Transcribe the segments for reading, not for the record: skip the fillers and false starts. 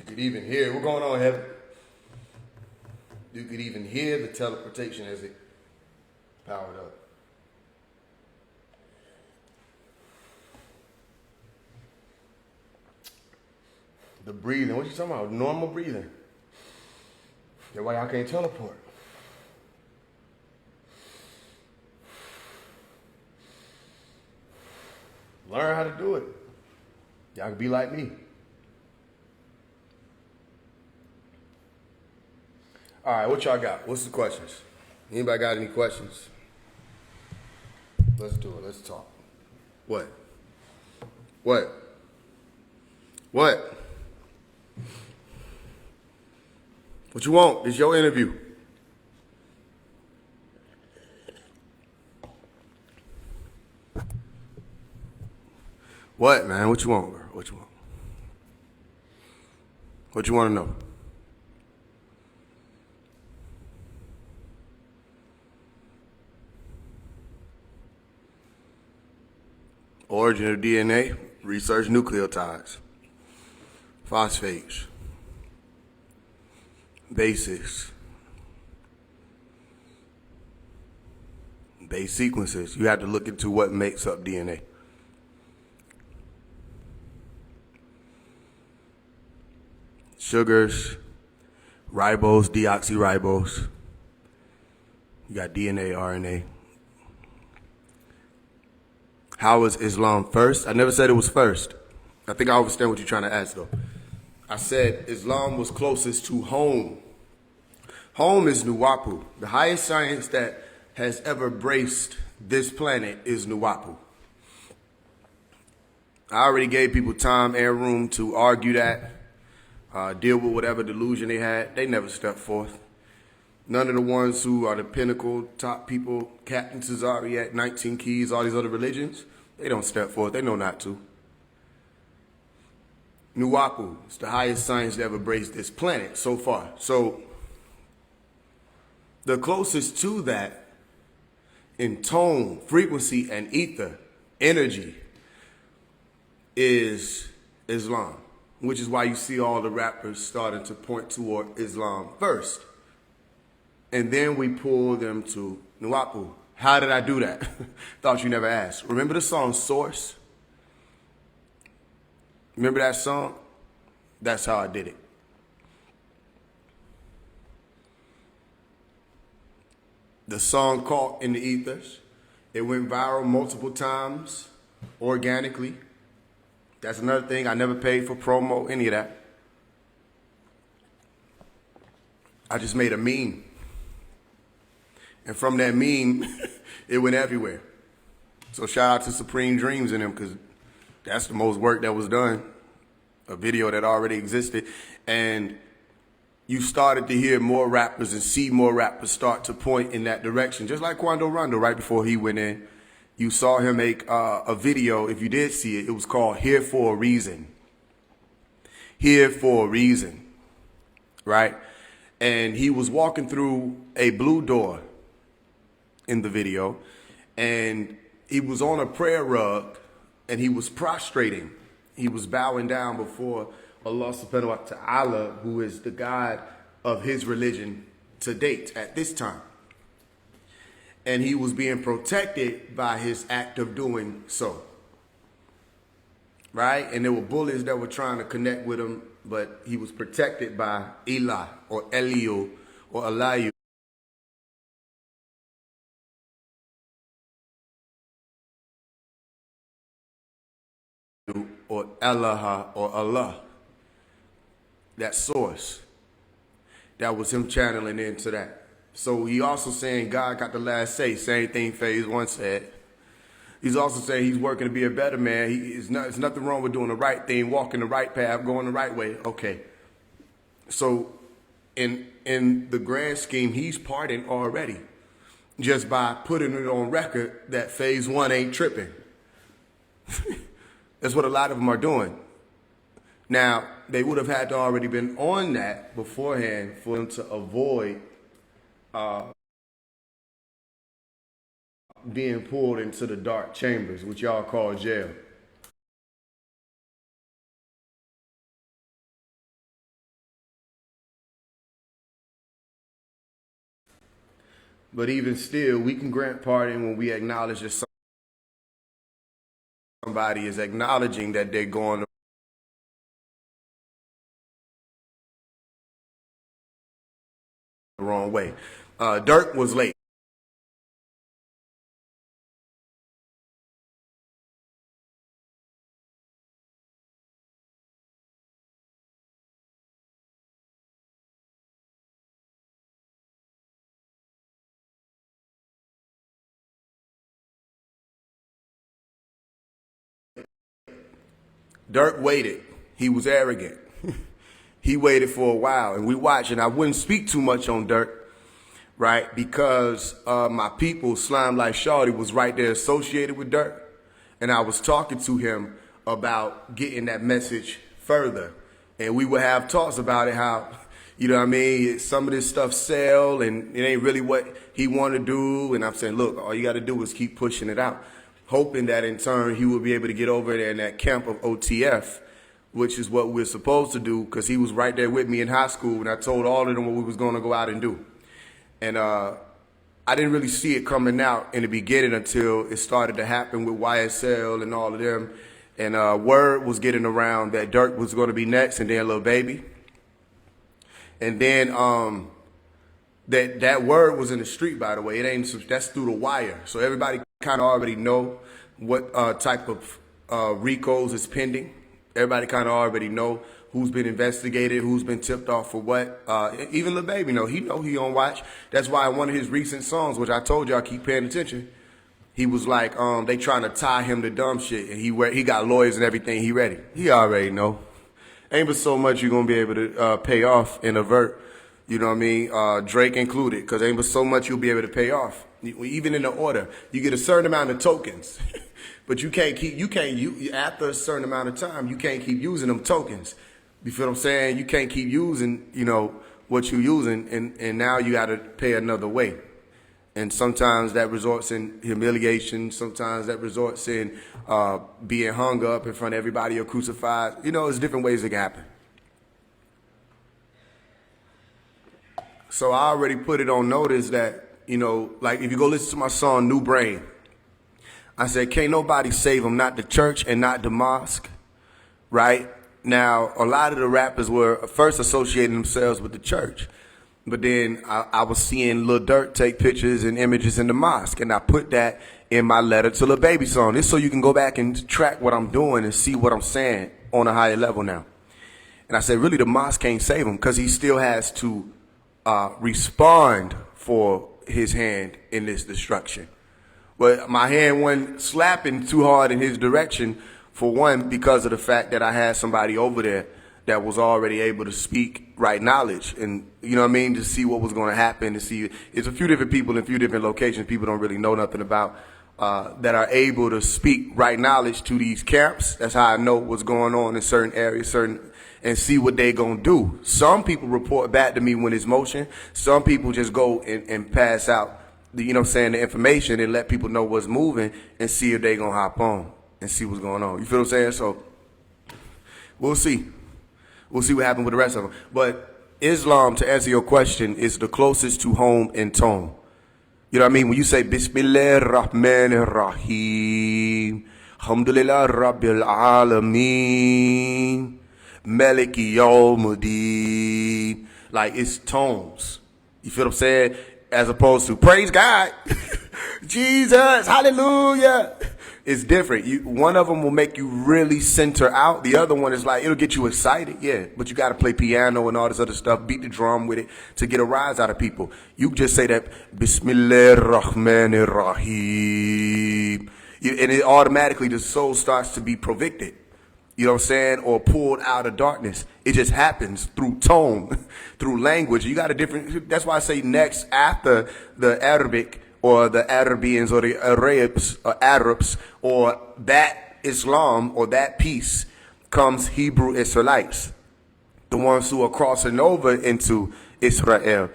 You could even hear, what's going on, Heaven? You could even hear the teleportation as it powered up. The breathing, what you talking about? Normal breathing. That's why y'all can't teleport. Learn how to do it. Y'all can be like me. All right, what y'all got? What's the questions? Anybody got any questions? Let's do it. Let's talk. What? What? What? What you want? It's your interview. What, man? What you want, bro? What you want? What you want to know? Origin of DNA, research nucleotides, phosphates, bases, base sequences. You have to look into what makes up DNA. Sugars, ribose, deoxyribose. You got DNA, RNA. How was Islam first? I never said it was first. I think I understand what you're trying to ask, though. I said Islam was closest to home. Home is Nuwapu. The highest science that has ever braced this planet is Nuwapu. I already gave people time and room to argue that, deal with whatever delusion they had. They never stepped forth. None of the ones who are the pinnacle top people, Captain Cesariak, 19 Keys, all these other religions, they don't step forth. They know not to. Nuwapu is the highest science that ever braced this planet so far. So the closest to that in tone, frequency, and ether, energy, is Islam, which is why you see all the rappers starting to point toward Islam first. And then we pull them to Nuwapu. How did I do that? Thought you never asked. Remember the song Source? Remember that song? That's how I did it. The song caught in the ethers. It went viral multiple times, organically. That's another thing. I never paid for promo, any of that. I just made a meme. And from that meme, it went everywhere. So shout out to Supreme Dreams in them, because that's the most work that was done. A video that already existed. And you started to hear more rappers and see more rappers start to point in that direction. Just like Quando Rondo right before he went in. You saw him make a video. If you did see it, it was called Here for a Reason. Here for a Reason. Right? And he was walking through a blue door in the video, and he was on a prayer rug, and he was prostrating. He was bowing down before Allah subhanahu wa ta'ala, who is the God of his religion to date at this time. And he was being protected by his act of doing so. Right? And there were bullies that were trying to connect with him, but he was protected by Ilah or Eliu or Alayu, or Allah or Allah, that source. That was him channeling into that. So he also saying God got the last say, same thing Faise once said. He's also saying he's working to be a better man. There's nothing wrong with doing the right thing, walking the right path, going the right way. Okay. So in the grand scheme, he's parting already, just by putting it on record that Phase 1 ain't tripping. That's what a lot of them are doing. Now, they would have had to already been on that beforehand for them to avoid being pulled into the dark chambers, which y'all call jail. But even still, we can grant pardon when we acknowledge that somebody is acknowledging that they're going the wrong way. Dirk was late. Dirk waited. He was arrogant. He waited for a while, and we watched. And I wouldn't speak too much on Dirk, right? Because my people, Slime Life Shorty, was right there associated with Dirk. And I was talking to him about getting that message further. And we would have talks about it, how, you know what I mean, some of this stuff sell and it ain't really what he want to do. And I'm saying, look, all you got to do is keep pushing it out, hoping that in turn he will be able to get over there in that camp of OTF, which is what we're supposed to do, because he was right there with me in high school when I told all of them what we was going to go out and do. And I didn't really see it coming out in the beginning until it started to happen with YSL and all of them. And word was getting around that Dirk was going to be next, and then Lil Baby. And then that word was in the street, by the way. It ain't, that's through the wire. So everybody kind of already know what type of RICOs is pending. Everybody kind of already know who's been investigated, who's been tipped off for what. Even Lil Baby know he on watch. That's why one of his recent songs, which I told y'all keep paying attention, he was like, they trying to tie him to dumb shit, and he got lawyers and everything. He ready. He already know. Ain't but so much you're gonna be able to pay off and avert. You know what I mean? Drake included, because ain't but so much you'll be able to pay off. Even in the order, you get a certain amount of tokens, but you can't after a certain amount of time, you can't keep using them tokens. You feel what I'm saying? You can't keep using, what you're using, and now you got to pay another way. And sometimes that results in humiliation. Sometimes that results in being hung up in front of everybody or crucified. There's different ways it can happen. So I already put it on notice that, like if you go listen to my song, New Brain, I said, can't nobody save them, not the church and not the mosque, right? Now, a lot of the rappers were first associating themselves with the church. But then I was seeing Lil Durk take pictures and images in the mosque, and I put that in my letter to Lil Baby song. This so you can go back and track what I'm doing and see what I'm saying on a higher level now. And I said, really, the mosque can't save him, because he still has to respond for his hand in this destruction. But my hand wasn't slapping too hard in his direction, for one, because of the fact that I had somebody over there that was already able to speak right knowledge, and to see what was going to happen, to see it's a few different people in a few different locations people don't really know nothing about, that are able to speak right knowledge to these camps. That's how I know what's going on in certain areas, and see what they gonna do. Some people report back to me when it's motion. Some people just go and pass out the information and let people know what's moving and see if they gonna hop on and see what's going on. You feel what I'm saying? So we'll see. We'll see what happens with the rest of them. But Islam, to answer your question, is the closest to home in tone. You know what I mean? When you say Bismillah Rahman Rahim, Alhamdulillah Rabbil Alameen, Maliki Yawmuddin, like it's tones. You feel what I'm saying? As opposed to praise God, Jesus, hallelujah. It's different. One of them will make you really center out. The other one is like, it'll get you excited, yeah. But you got to play piano and all this other stuff, beat the drum with it to get a rise out of people. You just say that, Bismillah Rahman Rahim. And it automatically, the soul starts to be convicted. You know what I'm saying? Or pulled out of darkness. It just happens through tone, through language. You got a different, that's why I say next after the Arabic, or the Arabians, or the Arabs, or that Islam, or that peace, comes Hebrew Israelites, the ones who are crossing over into Israel,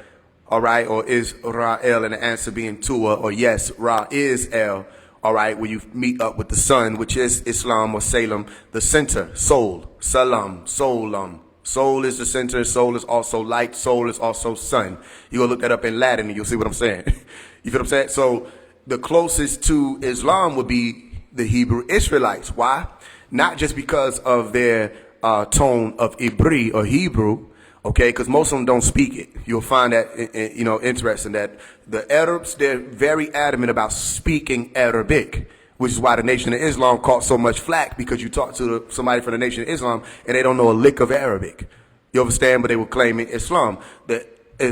all right, or Israel, and the answer being Tua, or yes, Ra is El, all right, when you meet up with the sun, which is Islam or Salem, the center, soul, Salam, Solam. Soul is the center, soul is also light, soul is also sun. You go look that up in Latin and you'll see what I'm saying. You feel what I'm saying? So the closest to Islam would be the Hebrew Israelites. Why? Not just because of their tone of Ibri or Hebrew, okay, because most of them don't speak it. You'll find that, interesting that the Arabs, they're very adamant about speaking Arabic, which is why the Nation of Islam caught so much flack, because you talk to somebody from the Nation of Islam and they don't know a lick of Arabic. You understand? But they were claiming Islam.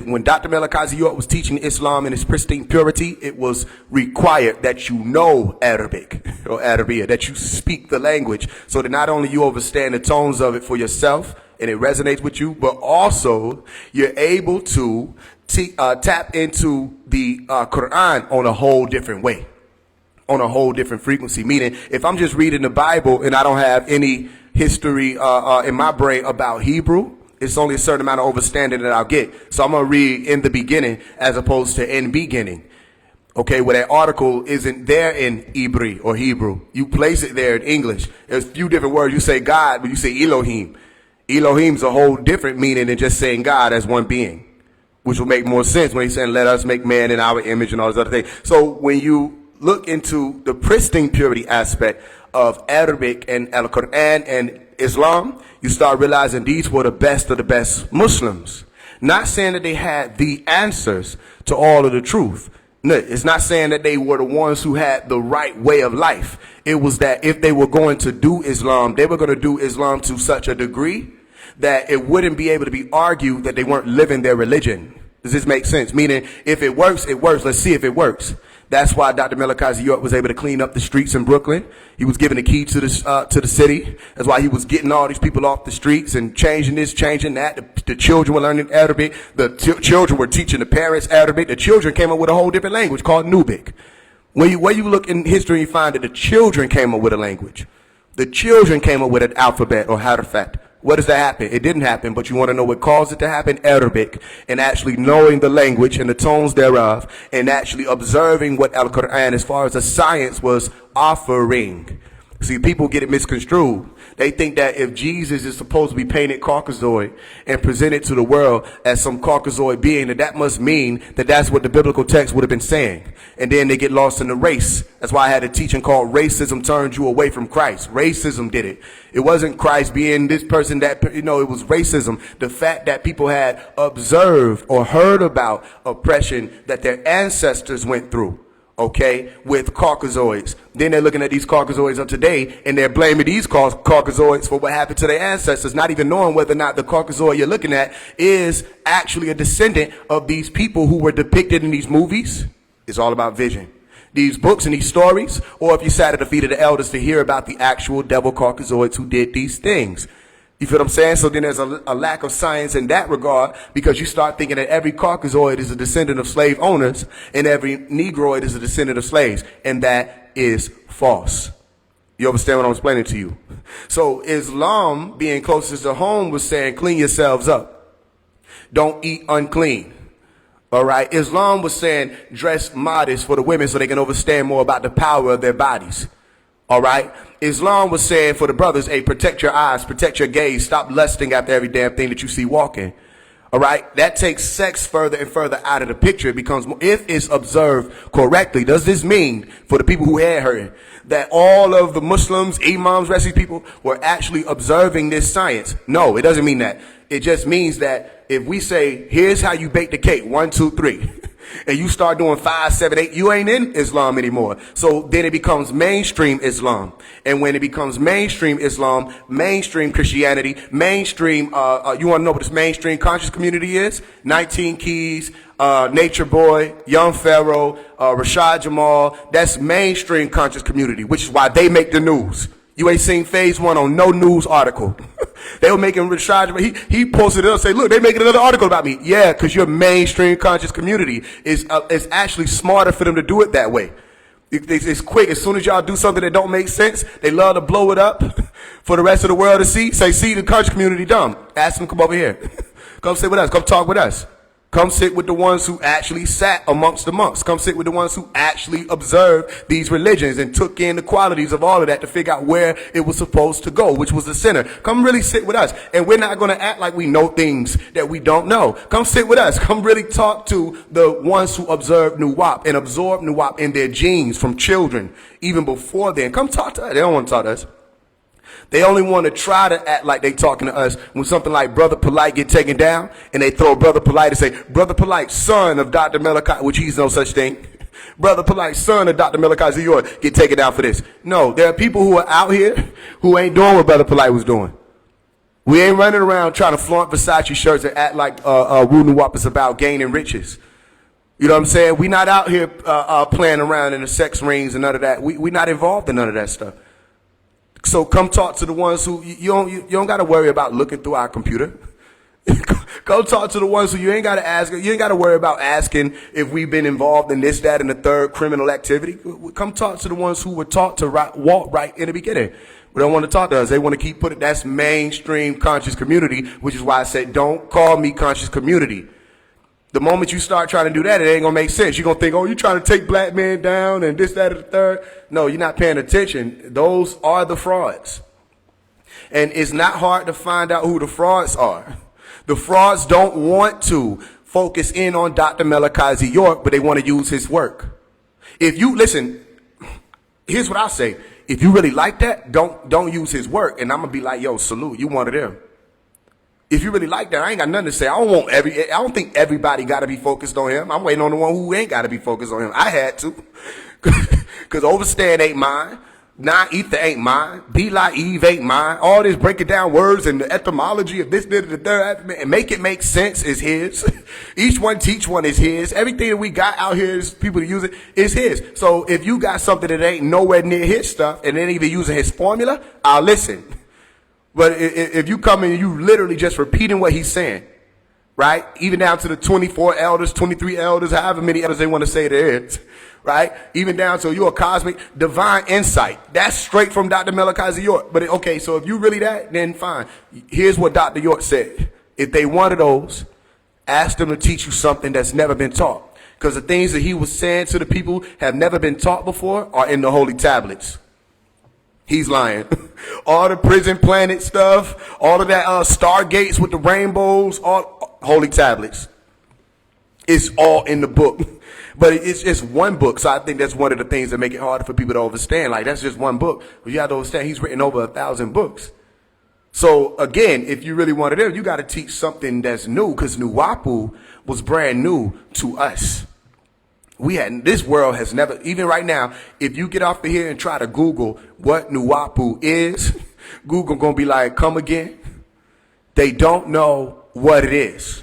When Dr. Malachi York was teaching Islam in its pristine purity, it was required that you know Arabic or Arabia, that you speak the language, so that not only you understand the tones of it for yourself and it resonates with you, but also you're able to tap into the Quran on a whole different way, on a whole different frequency. Meaning, if I'm just reading the Bible and I don't have any history in my brain about Hebrew, it's only a certain amount of understanding that I'll get. So I'm going to read in the beginning as opposed to in beginning. Okay, where that article isn't there in Ibri or Hebrew. You place it there in English. There's a few different words. You say God, but you say Elohim. Elohim's a whole different meaning than just saying God as one being, which will make more sense when he's saying, let us make man in our image and all those other things. So when you look into the pristine purity aspect of Arabic and Al-Quran and Islam, you start realizing these were the best of the best Muslims. Not saying that they had the answers to all of the truth. No, it's not saying that they were the ones who had the right way of life. It was that if they were going to do Islam, they were going to do Islam to such a degree that it wouldn't be able to be argued that they weren't living their religion. Does this make sense? Meaning, if it works, it works. Let's see if it works. That's why Dr. Malachi York was able to clean up the streets in Brooklyn. He was given the key to the city. That's why he was getting all these people off the streets and changing this, changing that. The children were learning Arabic. The children were teaching the parents Arabic. The children came up with a whole different language called Nubic. Where you look in history, you find that the children came up with a language. The children came up with an alphabet or harafat. What does that happen? It didn't happen, but you want to know what caused it to happen? Arabic, and actually knowing the language and the tones thereof, and actually observing what Al-Quran, as far as the science, was offering. See, people get it misconstrued. They think that if Jesus is supposed to be painted Caucasoid and presented to the world as some Caucasoid being, that must mean that that's what the biblical text would have been saying. And then they get lost in the race. That's why I had a teaching called Racism Turned You Away from Christ. Racism did it. It wasn't Christ being this person that, it was racism. The fact that people had observed or heard about oppression that their ancestors went through. Okay, with Caucasoids. Then they're looking at these Caucasoids of today, and they're blaming these Caucasoids for what happened to their ancestors, not even knowing whether or not the Caucasoid you're looking at is actually a descendant of these people who were depicted in these movies. It's all about vision. These books and these stories, or if you sat at the feet of the elders to hear about the actual devil Caucasoids who did these things. You feel what I'm saying? So then there's a lack of science in that regard, because you start thinking that every Caucasoid is a descendant of slave owners and every Negroid is a descendant of slaves. And that is false. You understand what I'm explaining to you? So Islam, being closest to home, was saying, clean yourselves up. Don't eat unclean. All right. Islam was saying, dress modest for the women so they can understand more about the power of their bodies. All right. Islam was saying for the brothers, hey, protect your eyes, protect your gaze, stop lusting after every damn thing that you see walking. All right. That takes sex further and further out of the picture. It becomes more, if it's observed correctly. Does this mean, for the people who had heard, that all of the Muslims, imams, rest of these people were actually observing this science? No, it doesn't mean that. It just means that if we say, here's how you bake the cake, 1, 2, 3. And you start doing 5, 7, 8, you ain't in Islam anymore. So then it becomes mainstream Islam. And when it becomes mainstream Islam, mainstream Christianity, mainstream, you want to know what this mainstream conscious community is? 19 Keys, Nature Boy, Young Pharaoh, Rashad Jamal. That's mainstream conscious community, which is why they make the news. You ain't seen Phase 1 on no news article. They were making Rashad, he posted it up and say, look, they making another article about me. Yeah, because your mainstream conscious community is actually smarter for them to do it that way. It's quick. As soon as y'all do something that don't make sense, they love to blow it up for the rest of the world to see. Say, see, the conscious community dumb. Ask them to come over here. Come sit with us. Come talk with us. Come sit with the ones who actually sat amongst the monks. Come sit with the ones who actually observed these religions and took in the qualities of all of that to figure out where it was supposed to go, which was the center. Come really sit with us. And we're not going to act like we know things that we don't know. Come sit with us. Come really talk to the ones who observed Nuwap and absorbed Nuwap in their genes from children, even before then. Come talk to us. They don't want to talk to us. They only want to try to act like they talking to us when something like Brother Polite get taken down, and they throw Brother Polite and say, Brother Polite, son of Dr. Malachi, which he's no such thing. Brother Polite, son of Dr. Malachi Ziyor, get taken down for this. No, there are people who are out here who ain't doing what Brother Polite was doing. We ain't running around trying to flaunt Versace shirts and act like Wu Nuwap is about gaining riches. You know what I'm saying? We not out here playing around in the sex rings and none of that. We not involved in none of that stuff. So come talk to the ones who you don't got to worry about looking through our computer. Go talk to the ones who you ain't got to ask. You ain't got to worry about asking if we've been involved in this, that, and the third criminal activity. Come talk to the ones who were taught to walk right in the beginning. They don't want to talk to us. They want to keep putting that's mainstream conscious community, which is why I said don't call me conscious community. The moment you start trying to do that, it ain't going to make sense. You're going to think, oh, you're trying to take black men down and this, that, and the third. No, you're not paying attention. Those are the frauds. And it's not hard to find out who the frauds are. The frauds don't want to focus in on Dr. Malachi York, but they want to use his work. If you, listen, here's what I say. If you really like that, don't use his work. And I'm going to be like, yo, salute, you one of them. If you really like that, I ain't got nothing to say. I don't think everybody got to be focused on him. I'm waiting on the one who ain't got to be focused on him. I had to. Because overstand ain't mine. Non-ether ain't mine. Be like Eve ain't mine. All this breaking down words and the etymology of this, the third, and make it make sense is his. Each one teach one is his. Everything that we got out here is people to use it is his. So if you got something that ain't nowhere near his stuff and ain't even using his formula, I'll listen. But if you come in and you literally just repeating what he's saying, right? Even down to the 24 elders, 23 elders, however many elders they want to say there is, right? Even down to you're a cosmic divine insight. That's straight from Dr. Malachi York. But okay, so if you really that, then fine. Here's what Dr. York said. If they wanted those, ask them to teach you something that's never been taught. Because the things that he was saying to the people have never been taught before are in the holy tablets. He's lying. All the prison planet stuff, all of that stargates with the rainbows, all holy tablets. It's all in the book. But it's just one book. So I think that's one of the things that make it harder for people to understand. Like, that's just one book. But you have to understand he's written over 1,000 books. So again, if you really wanted it, you got to teach something that's new, because Nuwapu was brand new to us. This world has never, even right now, if you get off of here and try to Google what Nuwapu is, Google gonna be like, come again? They don't know what it is.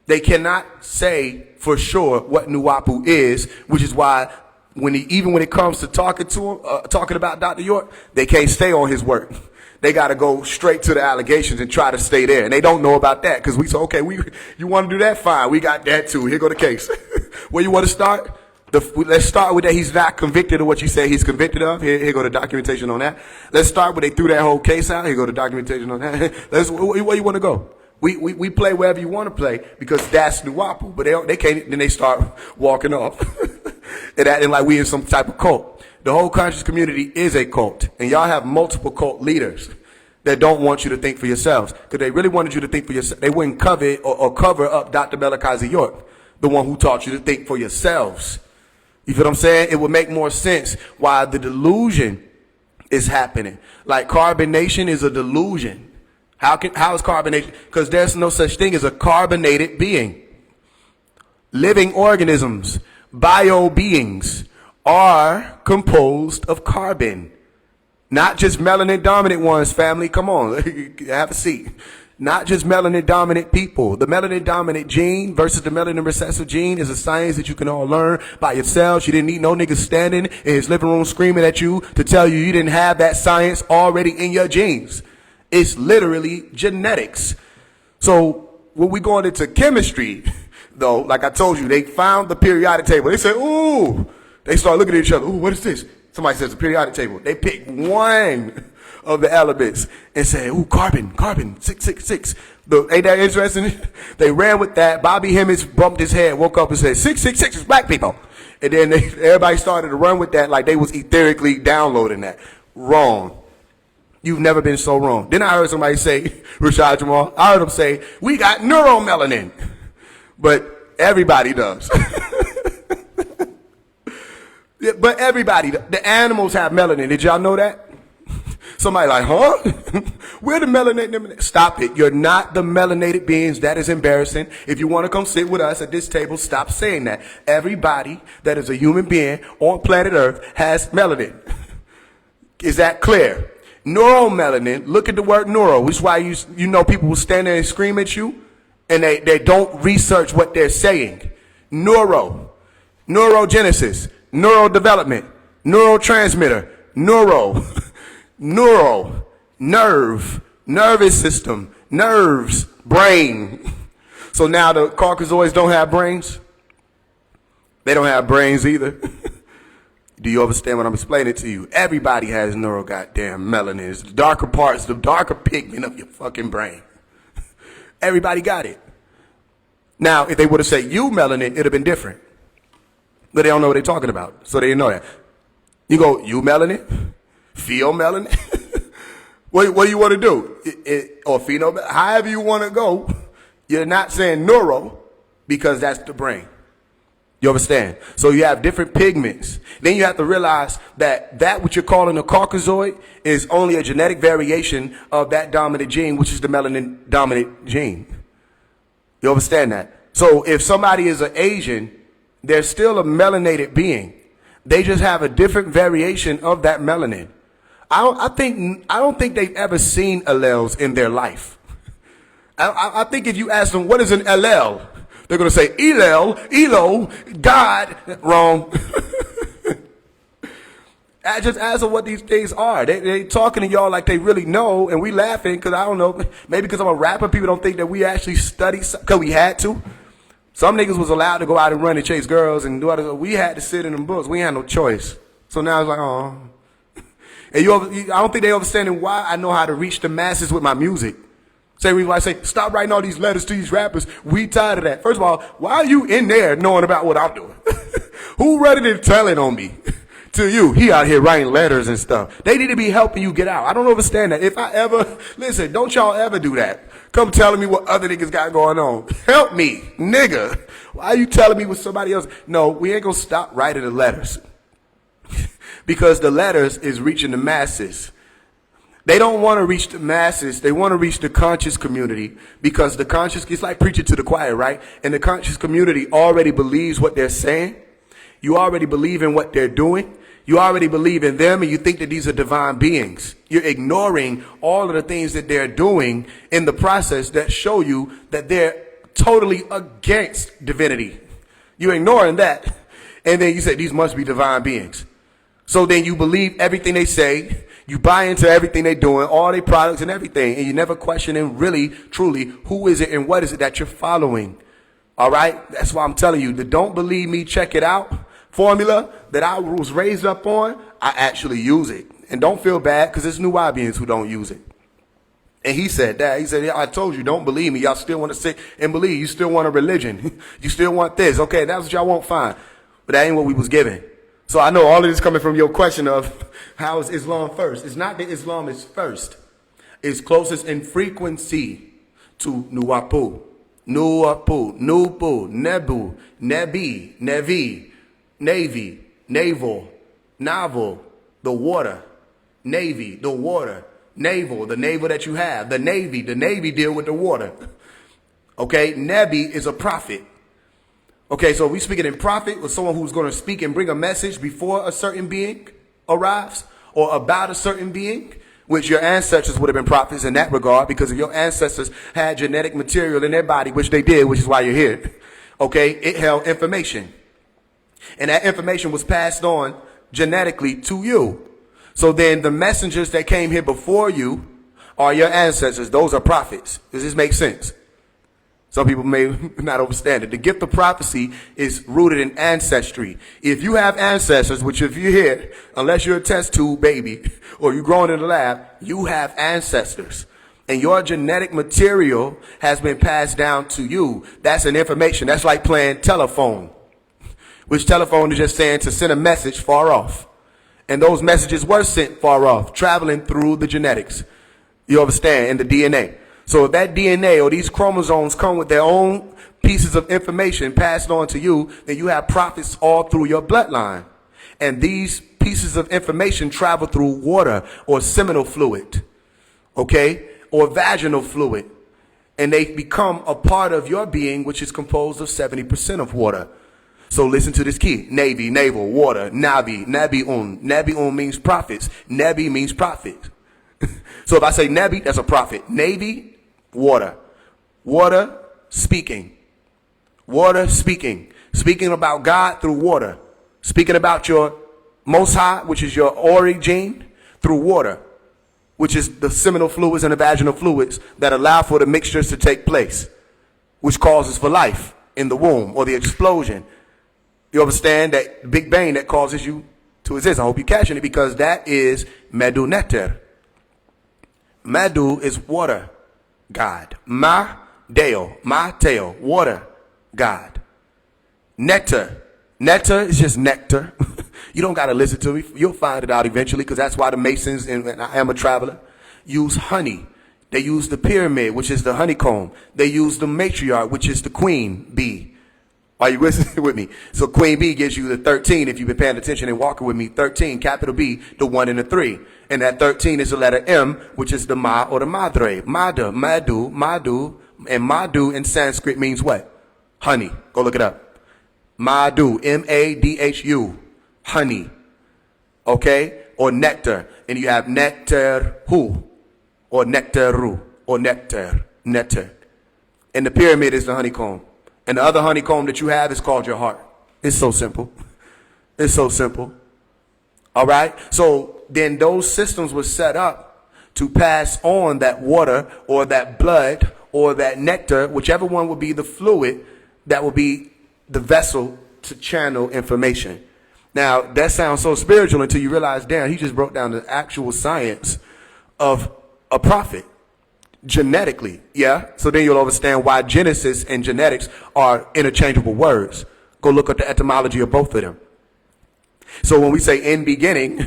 They cannot say for sure what Nuwapu is, which is why even when it comes to talking to him, talking about Dr. York, they can't stay on his work. They got to go straight to the allegations and try to stay there. And they don't know about that because we say, okay, you want to do that? Fine. We got that too. Here go the case. Where you want to start? Let's start with that he's not convicted of what you say he's convicted of. Here go the documentation on that. Let's start with they threw that whole case out. Here go the documentation on that. Where you want to go? We play wherever you want to play because that's Nuwapu. But they can't. Then they start walking off and acting like we in some type of cult. The whole conscious community is a cult, and y'all have multiple cult leaders that don't want you to think for yourselves. Because they really wanted you to think for yourself. They wouldn't cover or cover up Dr. Malachi York, the one who taught you to think for yourselves. You feel what I'm saying? It would make more sense why the delusion is happening. Like carbonation is a delusion. How is carbonation? Because there's no such thing as a carbonated being. Living organisms, bio beings, are composed of carbon. Not just melanin dominant ones, family. Come on, have a seat. Not just melanin dominant people. The melanin dominant gene versus the melanin recessive gene is a science that you can all learn by yourselves. You didn't need no nigga standing in his living room screaming at you to tell you didn't have that science already in your genes. It's literally genetics. So when we going into chemistry, though, like I told you, they found the periodic table. They said, ooh. They start looking at each other. Ooh, what is this? Somebody says a periodic table. They pick one of the elements and say, ooh, carbon, 666. Ain't that interesting? They ran with that. Bobby Hemmings bumped his head, woke up and said, 666 is black people. And then everybody started to run with that like they was etherically downloading that. Wrong. You've never been so wrong. Then I heard somebody say, Rashad Jamal, I heard him say, we got neuromelanin. But everybody does. But everybody, the animals have melanin. Did y'all know that? Somebody like, huh? We're the melanated. Stop it. You're not the melanated beings. That is embarrassing. If you want to come sit with us at this table, stop saying that. Everybody that is a human being on planet Earth has melanin. Is that clear? Neuromelanin, look at the word neuro, which is why you know people will stand there and scream at you and they don't research what they're saying. Neurogenesis, neurodevelopment, neurotransmitter, nervous system, nerves, brain. So now the Caucasoids don't have brains? They don't have brains either. Do you understand what I'm explaining to you? Everybody has goddamn melanin. It's the darker parts, the darker pigment of your fucking brain. Everybody got it. Now, if they would have said you melanin, it'd have been different. But they don't know what they're talking about, so they didn't know that. You go, you melanin? Feel melanin? What do you want to do? Or pheno, however you want to go. You're not saying neuro because that's the brain. You understand? So you have different pigments. Then you have to realize that what you're calling a Caucasoid is only a genetic variation of that dominant gene, which is the melanin dominant gene. You understand that? So if somebody is an Asian, they're still a melanated being. They just have a different variation of that melanin. I don't think they've ever seen alleles in their life. I think if you ask them, what is an allele? They're going to say, Elo, God. Wrong. Just ask them what these things are. They talking to y'all like they really know, and we laughing because I don't know. Maybe because I'm a rapper, people don't think that we actually study because we had to. Some niggas was allowed to go out and run and chase girls and do other. We had to sit in them books. We had no choice. So now it's like, oh. And I don't think they understanding why I know how to reach the masses with my music. Same reason why I say, stop writing all these letters to these rappers. We tired of that. First of all, why are you in there knowing about what I'm doing? Who running and telling on me? To you, he out here writing letters and stuff. They need to be helping you get out. I don't understand that. If I ever, listen, don't y'all ever do that. Come telling me what other niggas got going on. Help me, nigga. Why are you telling me what somebody else? No, we ain't gonna stop writing the letters. Because the letters is reaching the masses. They don't want to reach the masses. They want to reach the conscious community because the conscious, it's like preaching to the choir, right? And the conscious community already believes what they're saying. You already believe in what they're doing. You already believe in them and you think that these are divine beings. You're ignoring all of the things that they're doing in the process that show you that they're totally against divinity. You're ignoring that. And then you say, these must be divine beings. So then you believe everything they say. You buy into everything they're doing, all their products and everything. And you never questioning really, truly, who is it and what is it that you're following. All right. That's why I'm telling you, the don't believe me, check it out formula that I was raised up on. I actually use it. And don't feel bad because there's new Wabians who don't use it. And he said that. He said, yeah, I told you, don't believe me. Y'all still want to sit and believe. You still want a religion. You still want this. Okay, that's what y'all won't find. But that ain't what we was given. So I know all of this coming from your question of how is Islam first? It's not that Islam is first. It's closest in frequency to Nuwapu. Nuwapu, Nupu, Nebu, Nebi, Nevi, Navy, naval, novel, the water, navy, the water, naval, the naval that you have, the navy deal with the water. Okay, Nebi is a prophet. Okay, so we speaking in prophet with someone who's going to speak and bring a message before a certain being arrives or about a certain being, which your ancestors would have been prophets in that regard because if your ancestors had genetic material in their body, which they did, which is why you're here. Okay, it held information. And that information was passed on genetically to you. So then the messengers that came here before you are your ancestors. Those are prophets. Does this make sense? Some people may not understand it. The gift of prophecy is rooted in ancestry. If you have ancestors, which if you're here, unless you're a test tube baby or you're growing in the lab, you have ancestors. And your genetic material has been passed down to you. That's an information. That's like playing telephone, which telephone is just saying to send a message far off. And those messages were sent far off, traveling through the genetics. You understand? In the DNA. So if that DNA or these chromosomes come with their own pieces of information passed on to you, then you have prophets all through your bloodline. And these pieces of information travel through water or seminal fluid, okay, or vaginal fluid. And they become a part of your being, which is composed of 70% of water. So listen to this key. Navy, naval, water, Nabi, Nabi'un. Nabi'un means prophets. Nabi means prophet. So if I say Nabi, that's a prophet. Navy, water. Water, speaking. Water, speaking. Speaking about God through water. Speaking about your Most High, which is your origin, through water, which is the seminal fluids and the vaginal fluids that allow for the mixtures to take place, which causes for life in the womb or the explosion. You understand that Big Bang that causes you to exist. I hope you're catching it, because that is Medu Neter. Medu is water God. Ma Deo, Ma Teo, water God. Nectar. Nectar is just nectar. You don't got to listen to me. You'll find it out eventually, because that's why the Masons, and I am a traveler, use honey. They use the pyramid, which is the honeycomb. They use the matriarch, which is the queen bee. Are you with me? So queen bee gives you the 13, if you've been paying attention and walking with me. 13, capital B, the 1 and the 3. And that 13 is the letter M, which is the Ma or the Madre. Mada, Madu, Madu. And Madu in Sanskrit means what? Honey. Go look it up. Madu, M-A-D-H-U, honey, okay, or nectar. And you have nectar who, or nectaru, or nectar. And the pyramid is the honeycomb. And the other honeycomb that you have is called your heart. It's so simple. It's so simple. All right? So then those systems were set up to pass on that water or that blood or that nectar, whichever one would be the fluid that will be the vessel to channel information. Now, that sounds so spiritual until you realize, damn, he just broke down the actual science of a prophet genetically. Yeah. So then you'll understand why Genesis and genetics are interchangeable words. Go look at the etymology of both of them. So when we say in beginning,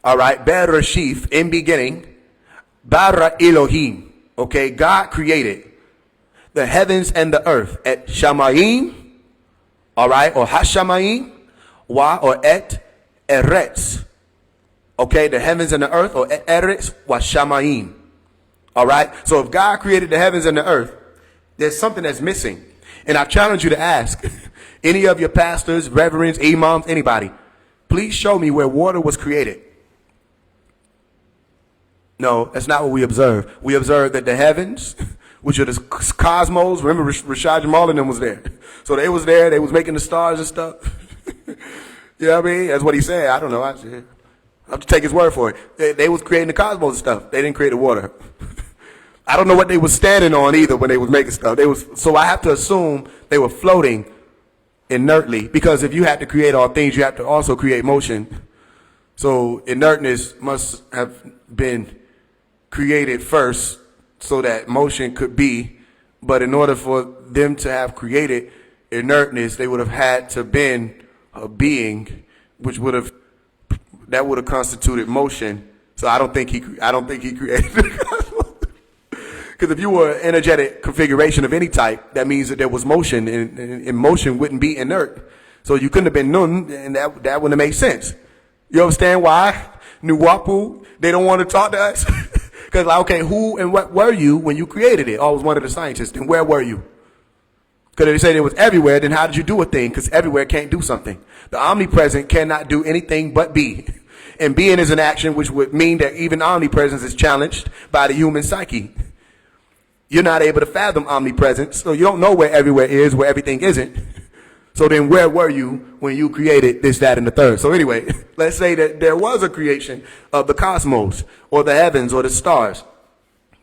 all right, Bereshith, in beginning, Bara Elohim, okay, God created the heavens and the earth at Shamayim, all right, or Hashamayim, Wa, or Et Eretz. Okay, the heavens and the earth, or Et Eretz, Wa Shamayim. All right, so if God created the heavens and the earth, there's something that's missing. And I challenge you to ask any of your pastors, reverends, imams, anybody, please show me where water was created. No, that's not what we observe. We observe that the heavens, which are the cosmos, remember Rashad Jamal and them was there. So they was there, they was making the stars and stuff. You know what I mean? That's what he said. I don't know. I have to take his word for it. They was creating the cosmos and stuff. They didn't create the water. I don't know what they was standing on either when they was making stuff. So I have to assume they were floating inertly, because if you have to create all things, you have to also create motion. So inertness must have been created first so that motion could be. But in order for them to have created inertness, they would have had to been a being, which would have constituted motion. So I don't think he created the cosmos. Because if you were an energetic configuration of any type, that means that there was motion, and motion wouldn't be inert. So you couldn't have been nun, and that wouldn't have made sense. You understand why Nuwapu, they don't want to talk to us? Because like, okay, who and what were you when you created it? Oh, I was one of the scientists. Then where were you? Because they said it was everywhere, then how did you do a thing? Because everywhere can't do something. The omnipresent cannot do anything but be. And being is an action, which would mean that even omnipresence is challenged by the human psyche. You're not able to fathom omnipresence, so you don't know where everywhere is, where everything isn't. So then where were you when you created this, that, and the third? So anyway, let's say that there was a creation of the cosmos or the heavens or the stars.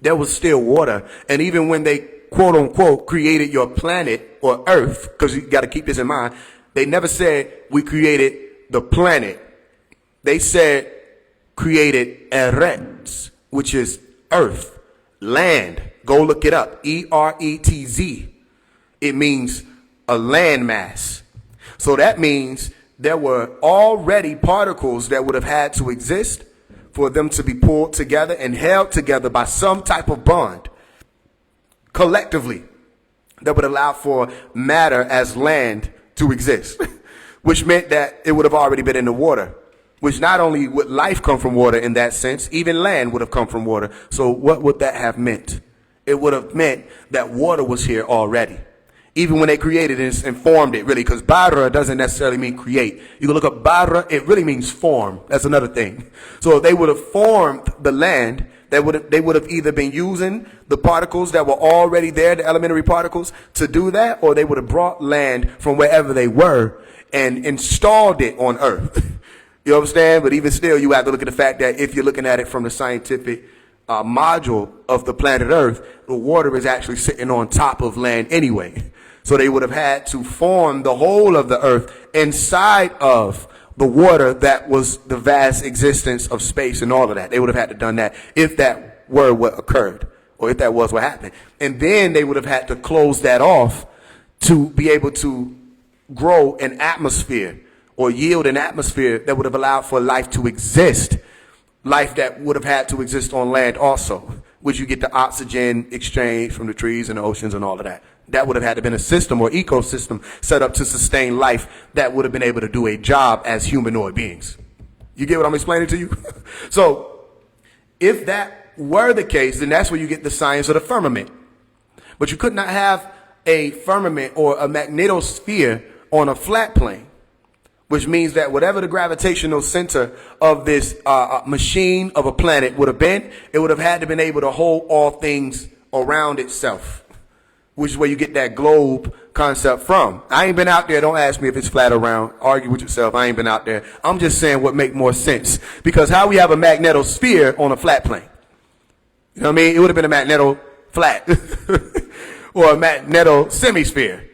There was still water. And even when they, quote unquote, created your planet or Earth, because you got to keep this in mind, they never said we created the planet. They said created Eretz, which is Earth. Land. Go look it up. ERETZ. It means a landmass. So that means there were already particles that would have had to exist for them to be pulled together and held together by some type of bond collectively that would allow for matter as land to exist, which meant that it would have already been in the water, which not only would life come from water in that sense, even land would have come from water. So what would that have meant? It would have meant that water was here already. Even when they created it and formed it, really, because bara doesn't necessarily mean create. You can look up bara, it really means form. That's another thing. So if they would have formed the land, they would have either been using the particles that were already there, the elementary particles, to do that, or they would have brought land from wherever they were and installed it on Earth. You understand? But even still, you have to look at the fact that if you're looking at it from the scientific module of the planet Earth, the water is actually sitting on top of land anyway. So they would have had to form the whole of the earth inside of the water that was the vast existence of space and all of that. They would have had to done that if that were what occurred, or if that was what happened. And then they would have had to close that off to be able to grow an atmosphere or yield an atmosphere that would have allowed for life to exist. Life that would have had to exist on land also, which you get the oxygen exchange from the trees and the oceans and all of that. That would have had to been a system or ecosystem set up to sustain life that would have been able to do a job as humanoid beings. You get what I'm explaining to you? So if that were the case, then that's where you get the science of the firmament. But you could not have a firmament or a magnetosphere on a flat plane, which means that whatever the gravitational center of this machine of a planet would have been, it would have had to been able to hold all things around itself, which is where you get that globe concept from. I ain't been out there. Don't ask me if it's flat or round. Argue with yourself. I ain't been out there. I'm just saying what make more sense. Because how we have a magnetosphere on a flat plane? You know what I mean? It would have been a magneto flat or a magneto semisphere.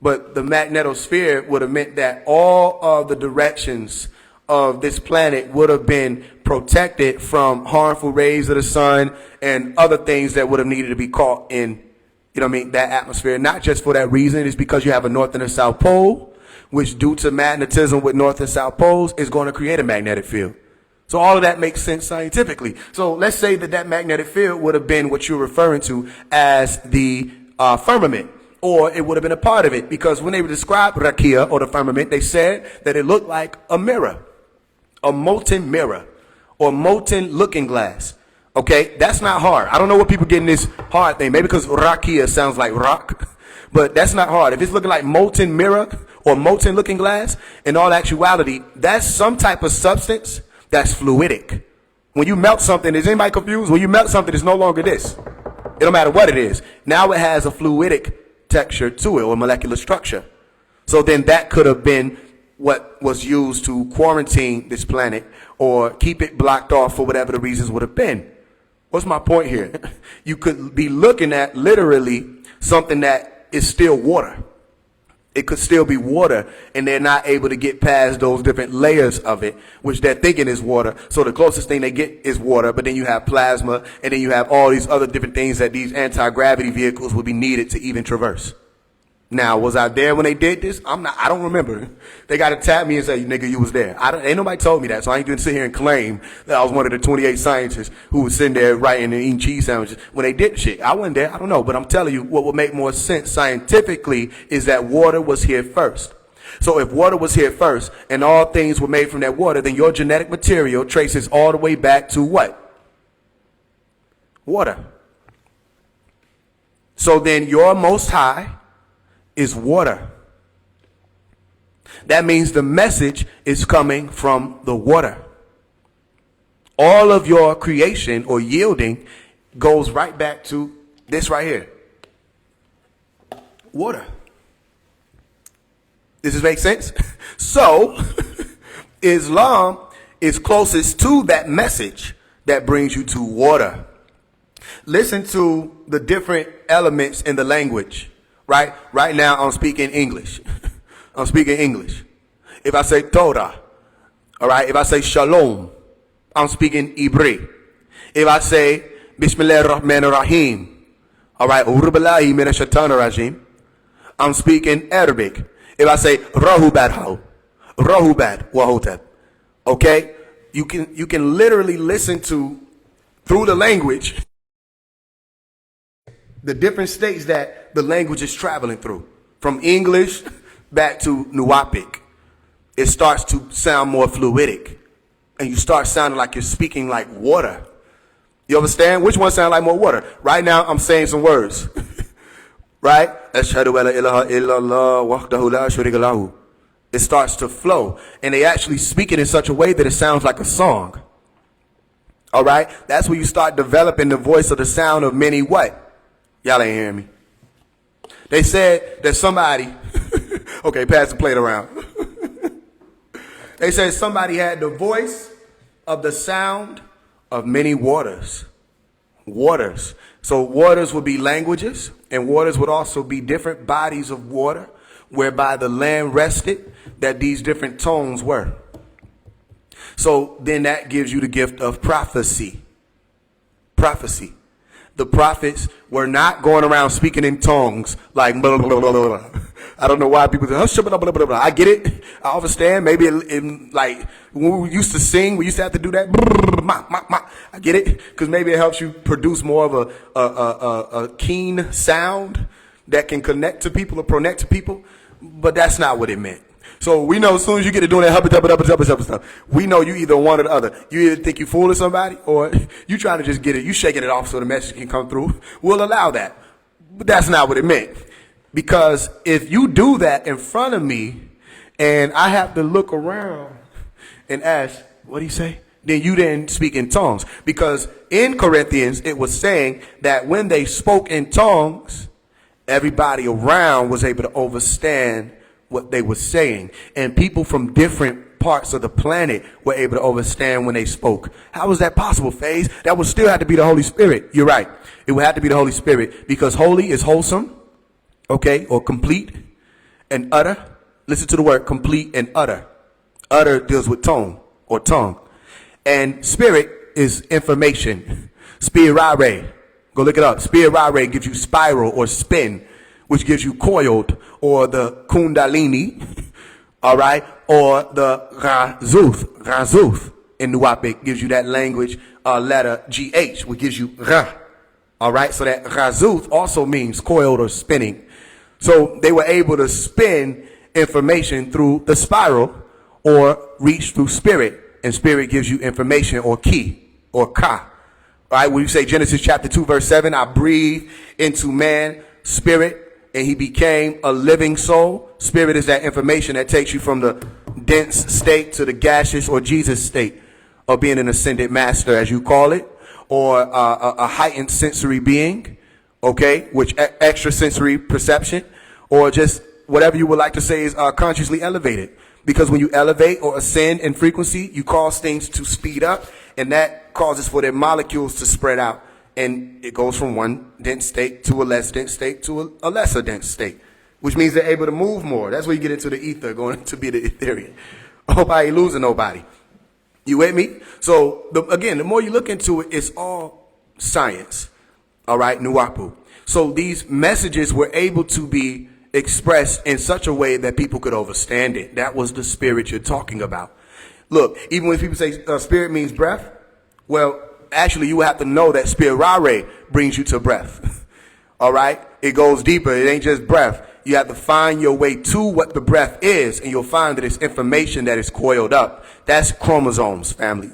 But the magnetosphere would have meant that all of the directions of this planet would have been protected from harmful rays of the sun and other things that would have needed to be caught in, you know what I mean, that atmosphere. Not just for that reason. It's because you have a north and a south pole, which due to magnetism with north and south poles is going to create a magnetic field. So all of that makes sense scientifically. So let's say that that magnetic field would have been what you're referring to as the firmament, or it would have been a part of it, because when they described rakia or the firmament, they said that it looked like a mirror, a molten mirror or molten looking glass. Okay, that's not hard. I don't know what people get in this hard thing. Maybe because rakia sounds like rock, but that's not hard. If it's looking like molten mirror or molten looking glass, in all actuality, that's some type of substance that's fluidic. When you melt something, is anybody confused? When you melt something, it's no longer this. It don't matter what it is. Now it has a fluidic texture to it or molecular structure. So then that could have been what was used to quarantine this planet or keep it blocked off for whatever the reasons would have been. What's my point here? You could be looking at literally something that is still water. It could still be water, and they're not able to get past those different layers of it, which they're thinking is water. So the closest thing they get is water, but then you have plasma, and then you have all these other different things that these anti-gravity vehicles would be needed to even traverse. Now, was I there when they did this? I don't remember. They got to tap me and say, nigga, you was there. Ain't nobody told me that, so I ain't going to sit here and claim that I was one of the 28 scientists who was sitting there writing and eating cheese sandwiches when they did shit. I wasn't there. I don't know, but I'm telling you what would make more sense scientifically is that water was here first. So if water was here first and all things were made from that water, then your genetic material traces all the way back to what? Water. So then your most high is water. That means the message is coming from the water. All of your creation or yielding goes right back to this right here. Water. Does this make sense? So, Islam is closest to that message that brings you to water. Listen to the different elements in the language. Right now, I'm speaking English. I'm speaking English. If I say Torah, all right, if I say Shalom, I'm speaking Hebrew. If I say Bismillah ar-Rahman ar-Rahim. All right. Urubillahi min ash-shaitanir rajim. I'm speaking Arabic. If I say Rahubad Ho, Rahubad Wahotep, okay, you can literally listen to through the language the different states that the language is traveling through. From English back to Nuwapic, it starts to sound more fluidic, and you start sounding like you're speaking like water. You understand? Which one sounds like more water? Right now, I'm saying some words. Right? Ashhadu alla ilaha illallah wahdahu la sharika lahu. It starts to flow. And they actually speak it in such a way that it sounds like a song. All right? That's where you start developing the voice of the sound of many what? Y'all ain't hearing me. They said that somebody, okay, pass the plate around. They said somebody had the voice of the sound of many waters. Waters. So waters would be languages, and waters would also be different bodies of water whereby the land rested, that these different tones were. So then that gives you the gift of prophecy. Prophecy. The prophets were not going around speaking in tongues like blah, blah, blah, blah, blah. I don't know why people say, blah, blah, blah, blah. I get it. I understand. Maybe like when we used to sing, we used to have to do that. I get it. Because maybe it helps you produce more of a keen sound that can connect to people or connect to people. But that's not what it meant. So we know as soon as you get to doing that hubba stuff, we know you either one or the other. You either think you fooling somebody or you trying to just get it. You shaking it off so the message can come through. We'll allow that. But that's not what it meant. Because if you do that in front of me and I have to look around and ask, what do you say? Then you didn't speak in tongues. Because in Corinthians, it was saying that when they spoke in tongues, everybody around was able to understand what they were saying, and people from different parts of the planet were able to understand when they spoke. How was that possible, Faise? That would still have to be the Holy Spirit. You're right. It would have to be the Holy Spirit, because holy is wholesome, okay, or complete, and utter. Listen to the word complete and utter. Utter deals with tone or tongue, and spirit is information. Spirare. Go look it up. Spirare gives you spiral or spin, which gives you coiled, or the kundalini, all right, or the razuth in Nuwapic gives you that language letter GH, which gives you ra, all right, so that razuth also means coiled or spinning. So they were able to spin information through the spiral or reach through spirit, and spirit gives you information or ki or ka, all right, when you say Genesis chapter 2 verse 7, I breathe into man spirit, and he became a living soul. Spirit is that information that takes you from the dense state to the gaseous or Jesus state of being an ascended master, as you call it, or a heightened sensory being, okay, which extrasensory perception, or just whatever you would like to say is consciously elevated. Because when you elevate or ascend in frequency, you cause things to speed up, and that causes for their molecules to spread out. And it goes from one dense state to a less dense state to a lesser dense state, which means they're able to move more. That's where you get into the ether, going to be the ethereal. I hope I ain't losing nobody. You with me? So, again, the more you look into it, it's all science. All right, Nuwapu. So these messages were able to be expressed in such a way that people could understand it. That was the spirit you're talking about. Look, even when people say spirit means breath, well, actually, you have to know that spirare brings you to breath. All right? It goes deeper. It ain't just breath. You have to find your way to what the breath is, and you'll find that it's information that is coiled up. That's chromosomes, family,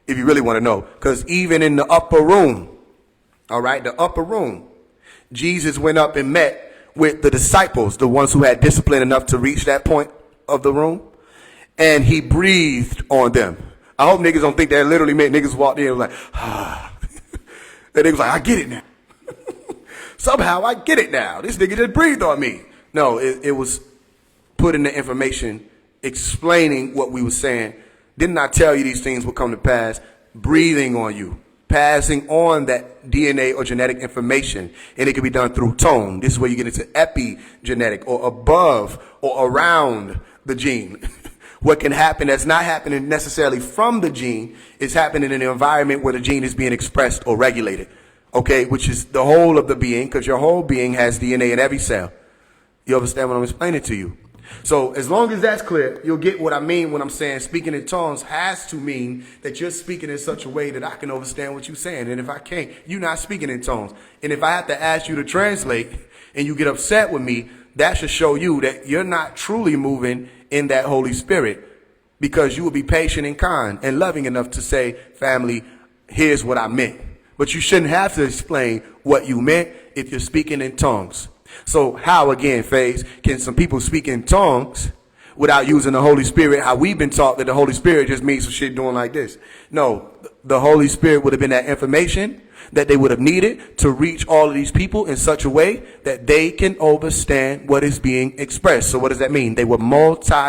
if you really want to know. Because even in the upper room, all right, the upper room, Jesus went up and met with the disciples, the ones who had discipline enough to reach that point of the room, and he breathed on them. I hope niggas don't think that literally meant niggas walked in and was like, ah. And they was like, I get it now. Somehow I get it now. This nigga just breathed on me. No, it was putting the information, explaining what we were saying. Didn't I tell you these things would come to pass? Breathing on you, passing on that DNA or genetic information. And it can be done through tone. This is where you get into epigenetic, or above or around the gene. What can happen that's not happening necessarily from the gene is happening in an environment where the gene is being expressed or regulated. Okay, which is the whole of the being, because your whole being has DNA in every cell. You understand what I'm explaining to you? So as long as that's clear, you'll get what I mean when I'm saying speaking in tongues has to mean that you're speaking in such a way that I can understand what you're saying. And if I can't, you're not speaking in tongues. And if I have to ask you to translate and you get upset with me, that should show you that you're not truly moving in that Holy Spirit, because you will be patient and kind and loving enough to say, family, here's what I meant. But you shouldn't have to explain what you meant if you're speaking in tongues. So how, again, Faise, can some people speak in tongues without using the Holy Spirit? How we've been taught that the Holy Spirit just means some shit doing like this. No, the Holy Spirit would have been that information that they would have needed to reach all of these people in such a way that they can understand what is being expressed. So what does that mean? They were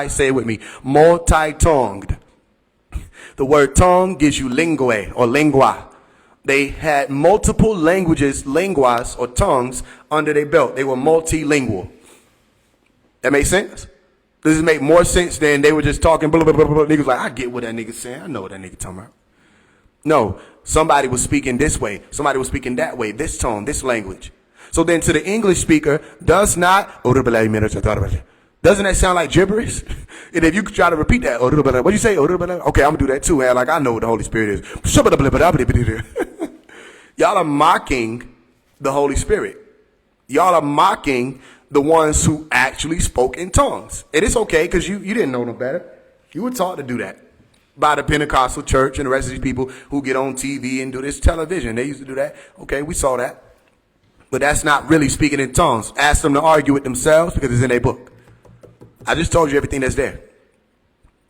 say it with me, multi-tongued. The word tongue gives you lingue or lingua. They had multiple languages, linguas or tongues under their belt. They were multilingual. That makes sense? Does it make more sense than they were just talking blah, blah, blah, blah. Niggas like, I get what that nigga's saying. I know what that nigga talking about. No, somebody was speaking this way. Somebody was speaking that way, this tone, this language. So then to the English speaker, doesn't that sound like gibberish? And if you try to repeat that, what you say? Okay, I'm going to do that too. Man. Like, I know what the Holy Spirit is. Y'all are mocking the Holy Spirit. Y'all are mocking the ones who actually spoke in tongues. And it's okay, because you didn't know no better. You were taught to do that by the Pentecostal church and the rest of these people who get on TV and do this television. They used to do that. Okay, we saw that. But that's not really speaking in tongues. Ask them to argue it themselves, because it's in their book. I just told you everything that's there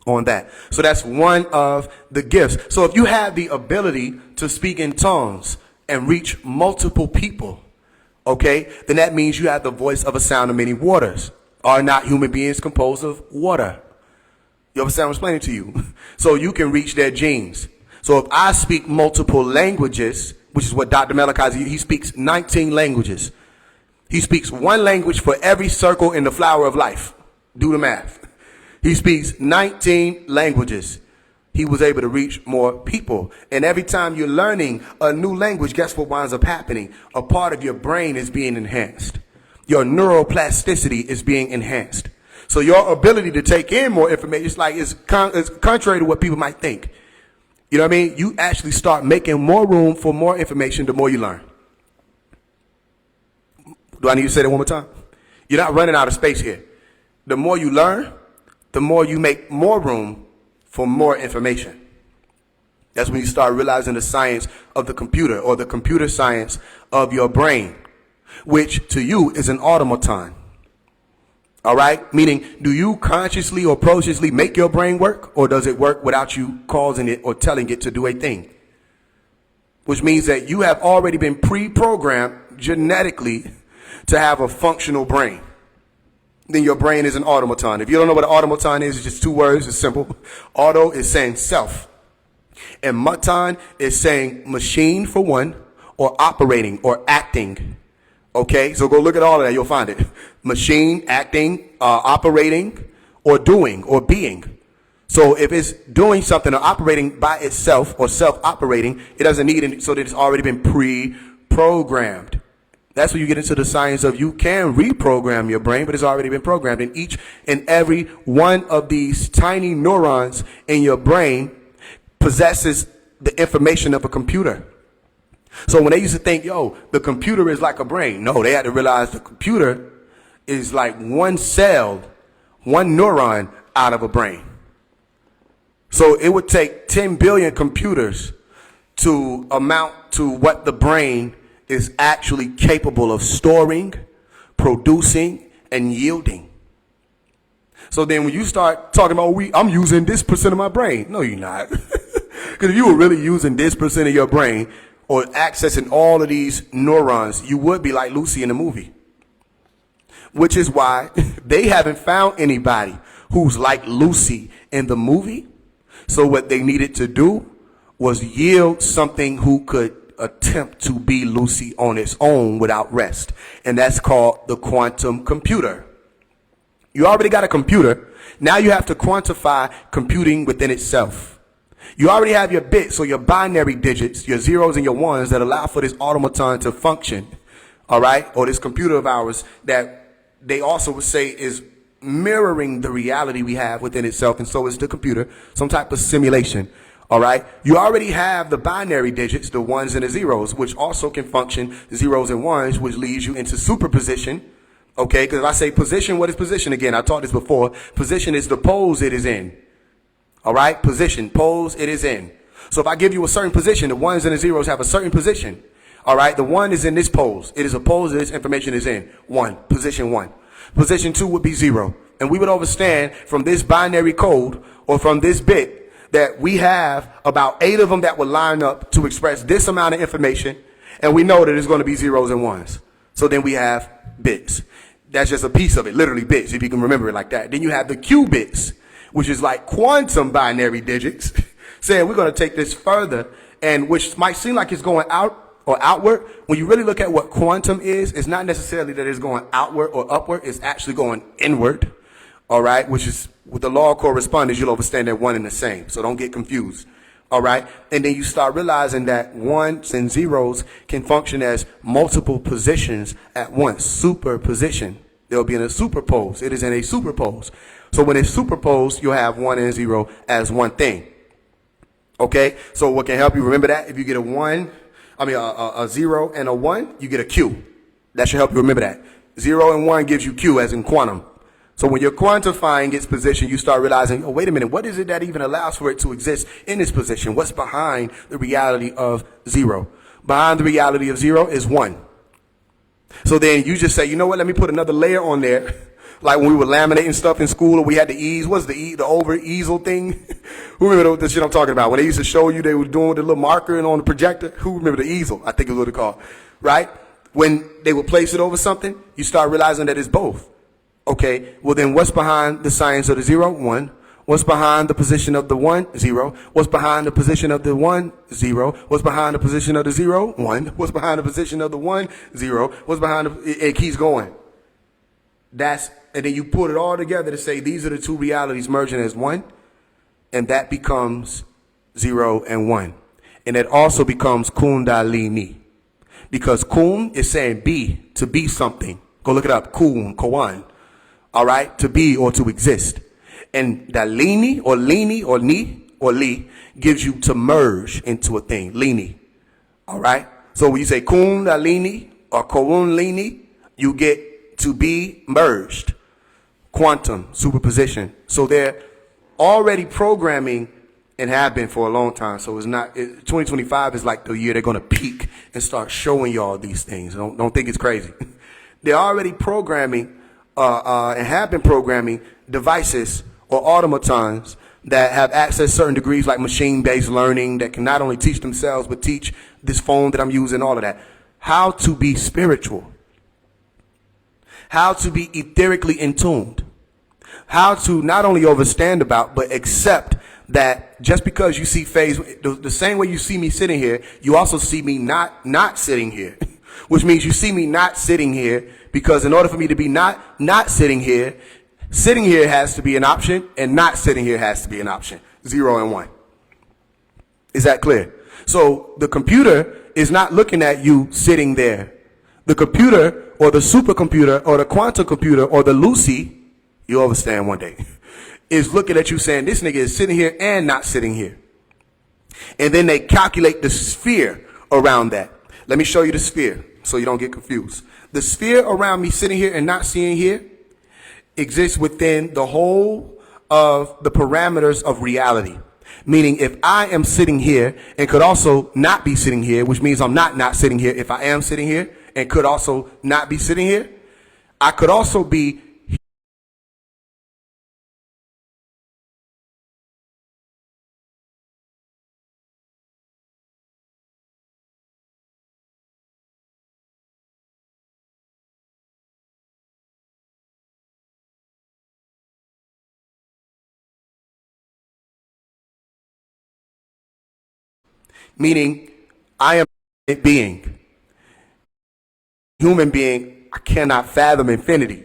on that. So that's one of the gifts. So if you have the ability to speak in tongues and reach multiple people, okay, then that means you have the voice of a sound of many waters. Are not human beings composed of water? You understand what I'm explaining to you? So you can reach their genes. So if I speak multiple languages, which is what Dr. Malachi, he speaks 19 languages. He speaks one language for every circle in the flower of life. Do the math. He speaks 19 languages. He was able to reach more people. And every time you're learning a new language, guess what winds up happening? A part of your brain is being enhanced. Your neuroplasticity is being enhanced. So your ability to take in more information is contrary to what people might think. You know what I mean? You actually start making more room for more information the more you learn. Do I need to say that one more time? You're not running out of space here. The more you learn, the more you make more room for more information. That's when you start realizing the science of the computer, or the computer science of your brain, which to you is an automaton. All right? Meaning, do you consciously or consciously make your brain work, or does it work without you causing it or telling it to do a thing? Which means that you have already been pre-programmed genetically to have a functional brain. Then your brain is an automaton. If you don't know what an automaton is, it's just two words. It's simple. Auto is saying self. And maton is saying machine for one, or operating or acting. Okay, so go look at all of that. You'll find it. Machine, acting, operating, or doing, or being. So if it's doing something or operating by itself, or self-operating, it doesn't need it, so that it's already been pre-programmed. That's where you get into the science of you can reprogram your brain, but it's already been programmed. And each and every one of these tiny neurons in your brain possesses the information of a computer. So when they used to think, yo, the computer is like a brain. No, they had to realize the computer is like one cell, one neuron out of a brain. So it would take 10 billion computers to amount to what the brain is actually capable of storing, producing, and yielding. So then when you start talking about, I'm using this percent of my brain. No, you're not. Because if you were really using this percent of your brain, or accessing all of these neurons, you would be like Lucy in the movie. Which is why they haven't found anybody who's like Lucy in the movie. So what they needed to do was yield something who could attempt to be Lucy on its own without rest. And that's called the quantum computer. You already got a computer Now you have to quantify computing within itself. You already have your bits, so your binary digits, your zeros and your ones that allow for this automaton to function, all right? Or this computer of ours that they also would say is mirroring the reality we have within itself, and so is the computer, some type of simulation, all right? You already have the binary digits, the ones and the zeros, which also can function zeros and ones, which leads you into superposition, okay? Because if I say position, what is position again? I taught this before. Position is the pose it is in. All right, position, pose, it is in. So if I give you a certain position, the ones and the zeros have a certain position. All right, the one is in this pose. It is a pose that this information is in. One, position one. Position two would be zero. And we would understand from this binary code or from this bit that we have about 8 of them that would line up to express this amount of information. And we know that it's going to be zeros and ones. So then we have bits. That's just a piece of it, literally bits, if you can remember it like that. Then you have the qubits, which is like quantum binary digits, saying we're going to take this further, and which might seem like it's going out or outward. When you really look at what quantum is, it's not necessarily that it's going outward or upward. It's actually going inward, all right, which is with the law of correspondence, you'll understand that one and the same. So don't get confused, all right? And then you start realizing that ones and zeros can function as multiple positions at once, superposition. They'll be in a superpose. It is in a superpose. So when it's superposed, you'll have 1 and 0 as one thing. Okay? So what can help you remember that? If you get a 0 and a 1, you get a Q. That should help you remember that. 0 and 1 gives you Q as in quantum. So when you're quantifying its position, you start realizing, oh, wait a minute, what is it that even allows for it to exist in this position? What's behind the reality of 0? Behind the reality of 0 is 1. So then you just say, you know what, let me put another layer on there. Like when we were laminating stuff in school, or we had the ease. What's the over easel thing? Who remember the shit I'm talking about? When they used to show you, they were doing the little marker and on the projector. Who remember the easel? I think is what it's called, right? When they would place it over something, you start realizing that it's both. Okay, well then what's behind the signs of the 0? 1. What's behind the position of the 1? 0. What's behind the position of the 1? 0. What's behind the position of the 0? 1. What's behind the position of the 1? 0. What's behind it keeps going. And then you put it all together to say these are the two realities merging as one, and that becomes 0 and 1. And it also becomes kundalini. Because kun is saying be, to be something. Go look it up, kun, koan. All right, to be or to exist. And dalini or lini or ni or li gives you to merge into a thing, lini. All right, so when you say kundalini or kounlini, you get to be merged. Quantum, superposition. So they're already programming and have been for a long time. So it's not, 2025 is like the year they're going to peak and start showing y'all these things. Don't think it's crazy. They're already programming and have been programming devices or automatons that have access certain degrees like machine-based learning that can not only teach themselves but teach this phone that I'm using, all of that. How to be spiritual. How to be etherically in tuned. How to not only understand about but accept that just because you see Faise, the same way you see me sitting here, you also see me not sitting here. Which means you see me not sitting here because in order for me to be not sitting here has to be an option and not sitting here has to be an option. 0 and 1. Is that clear? So the computer is not looking at you sitting there. The computer or the supercomputer or the quantum computer or the Lucy, you'll understand one day, is looking at you saying this nigga is sitting here and not sitting here. And then they calculate the sphere around that. Let me show you the sphere so you don't get confused. The sphere around me sitting here and not seeing here exists within the whole of the parameters of reality. Meaning if I am sitting here and could also not be sitting here, which means I'm not sitting here. If I am sitting here and could also not be sitting here, I could also be meaning I am a being. Human being, I cannot fathom infinity.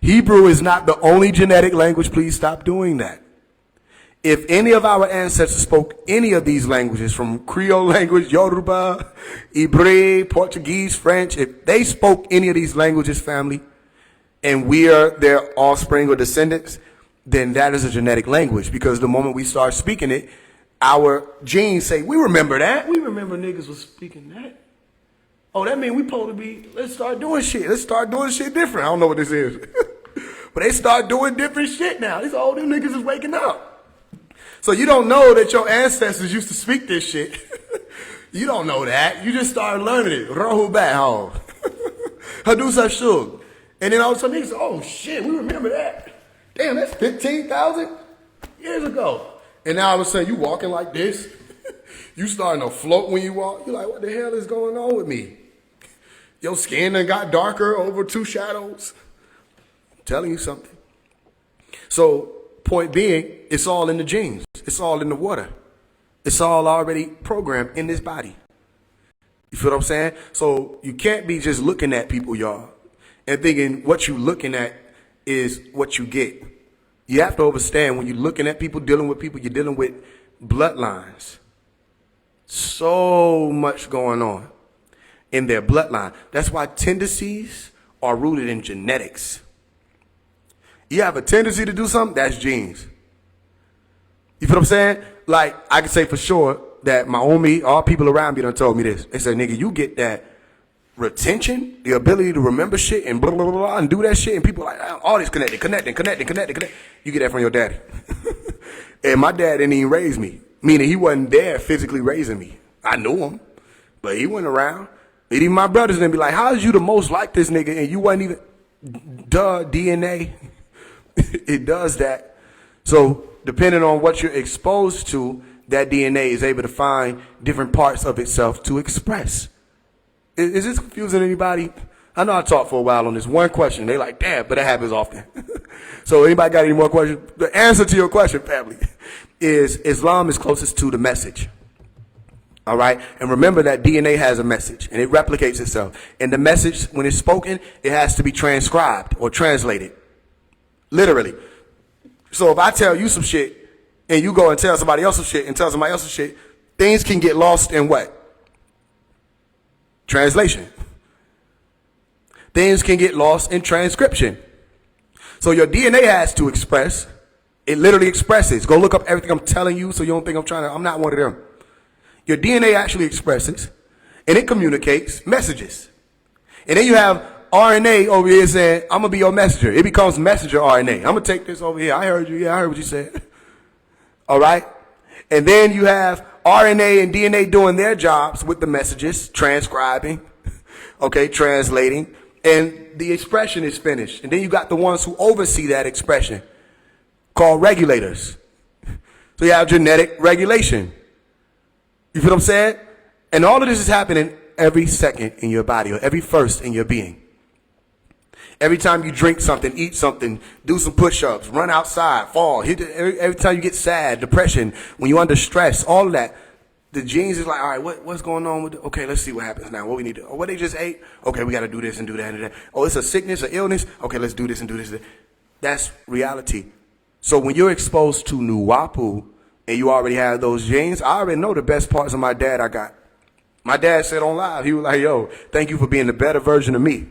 Hebrew is not the only genetic language. Please stop doing that. If any of our ancestors spoke any of these languages, from Creole language, Yoruba, Hebrew, Portuguese, French, if they spoke any of these languages, family, and we are their offspring or descendants, then that is a genetic language. Because the moment we start speaking it, our genes say, we remember that. We remember niggas was speaking that. Oh, that means we supposed to be, let's start doing shit. Let's start doing shit different. I don't know what this is. But they start doing different shit now. These old niggas is waking up. So you don't know that your ancestors used to speak this shit. You don't know that. You just started learning it. Rahu Baho. Hadusa Shug. And then all of a sudden niggas say, oh shit, we remember that. Damn, that's 15,000 years ago. And now all of a sudden you walking like this. You starting to float when you walk. You're like, what the hell is going on with me? Your skin done got darker over 2 shadows. I'm telling you something. So, point being, it's all in the genes. It's all in the water. It's all already programmed in this body. You feel what I'm saying? So you can't be just looking at people, y'all, and thinking what you looking at is what you get. You have to understand when you're looking at people, dealing with people, you're dealing with bloodlines. So much going on in their bloodline. That's why tendencies are rooted in genetics. You have a tendency to do something, that's genes. You feel what I'm saying? Like, I can say for sure that my homie, all people around me done told me this. They said, nigga, you get that retention, the ability to remember shit and blah, blah, blah, blah, and do that shit. And people are like, all this connected. You get that from your daddy. And my dad didn't even raise me. Meaning he wasn't there physically raising me. I knew him, but he went around. And even my brothers didn't be like, how is you the most like this nigga? And you wasn't even, DNA. It does that. So depending on what you're exposed to, that DNA is able to find different parts of itself to express. Is this confusing anybody? I know I talked for a while on this one question. They like, damn, but that happens often. So anybody got any more questions? The answer to your question, family, is Islam is closest to the message. All right? And remember that DNA has a message, and it replicates itself. And the message, when it's spoken, it has to be transcribed or translated. Literally. So if I tell you some shit, and you go and tell somebody else some shit, and tell somebody else some shit, things can get lost in what? Translation. Things can get lost in transcription. So your DNA has to express. It literally expresses. Go look up everything I'm telling you so you don't think I'm not one of them. Your DNA actually expresses, and it communicates messages. And then you have RNA over here saying, I'm going to be your messenger. It becomes messenger RNA. I'm going to take this over here. I heard you. Yeah, I heard what you said. All right? And then you have RNA and DNA doing their jobs with the messages, transcribing, okay, translating, and the expression is finished. And then you got the ones who oversee that expression, called regulators. So you have genetic regulation. You feel what I'm saying? And all of this is happening every second in your body, or every first in your being. Every time you drink something, eat something, do some push-ups, run outside, fall, every time you get sad, depression, when you're under stress, all of that, the genes is like, all right, what's going on with it? Okay, let's see what happens now. What we need to, what they just ate? Okay, we got to do this and do that and that. Oh, it's a sickness, an illness? Okay, let's do this and do this. That's reality. So when you're exposed to Nuwapu and you already have those genes, I already know the best parts of my dad I got. My dad said on live, he was like, yo, thank you for being the better version of me.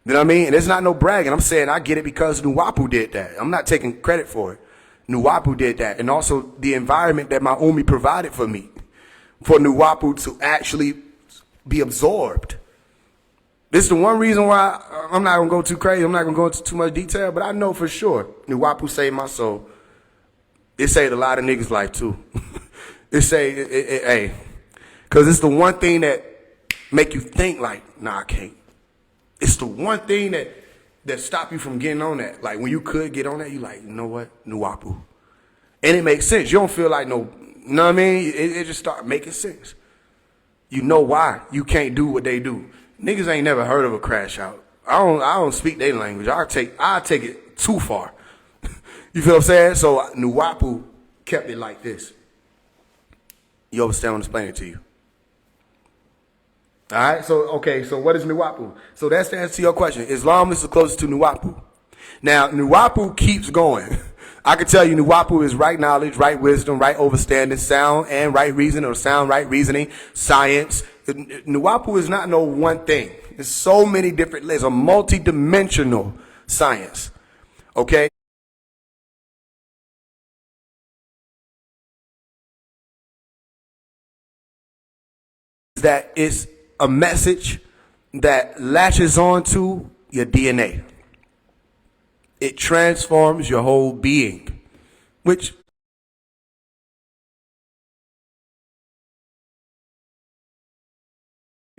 You know what I mean? And it's not no bragging. I'm saying I get it because Nuwapu did that. I'm not taking credit for it. Nuwapu did that. And also the environment that my Umi provided for me, for Nuwapu to actually be absorbed. This is the one reason why I'm not going to go too crazy. I'm not going to go into too much detail, but I know for sure Nuwapu saved my soul. It saved a lot of niggas' life too. It saved, hey, because it's the one thing that make you think like, nah, I can't. It's the one thing that stop you from getting on that. Like when you could get on that, you like, you know what? Nuwapu. And it makes sense. You don't feel like no, you know what I mean? It just start making sense. You know why you can't do what they do. Niggas ain't never heard of a crash out. I don't speak their language. I take it too far. You feel what I'm saying? So Nuwapu kept it like this. You understand what I'm explaining to you? All right, so, okay, so what is Nuwapu? So that's the answer to your question. Islam is the closest to Nuwapu. Now, Nuwapu keeps going. I can tell you Nuwapu is right knowledge, right wisdom, right understanding, sound and right reason, or sound, right reasoning, science. Nuwapu is not no one thing. There's so many different layers, a multi-dimensional science. Okay? That is a message that latches onto your DNA. It transforms your whole being, which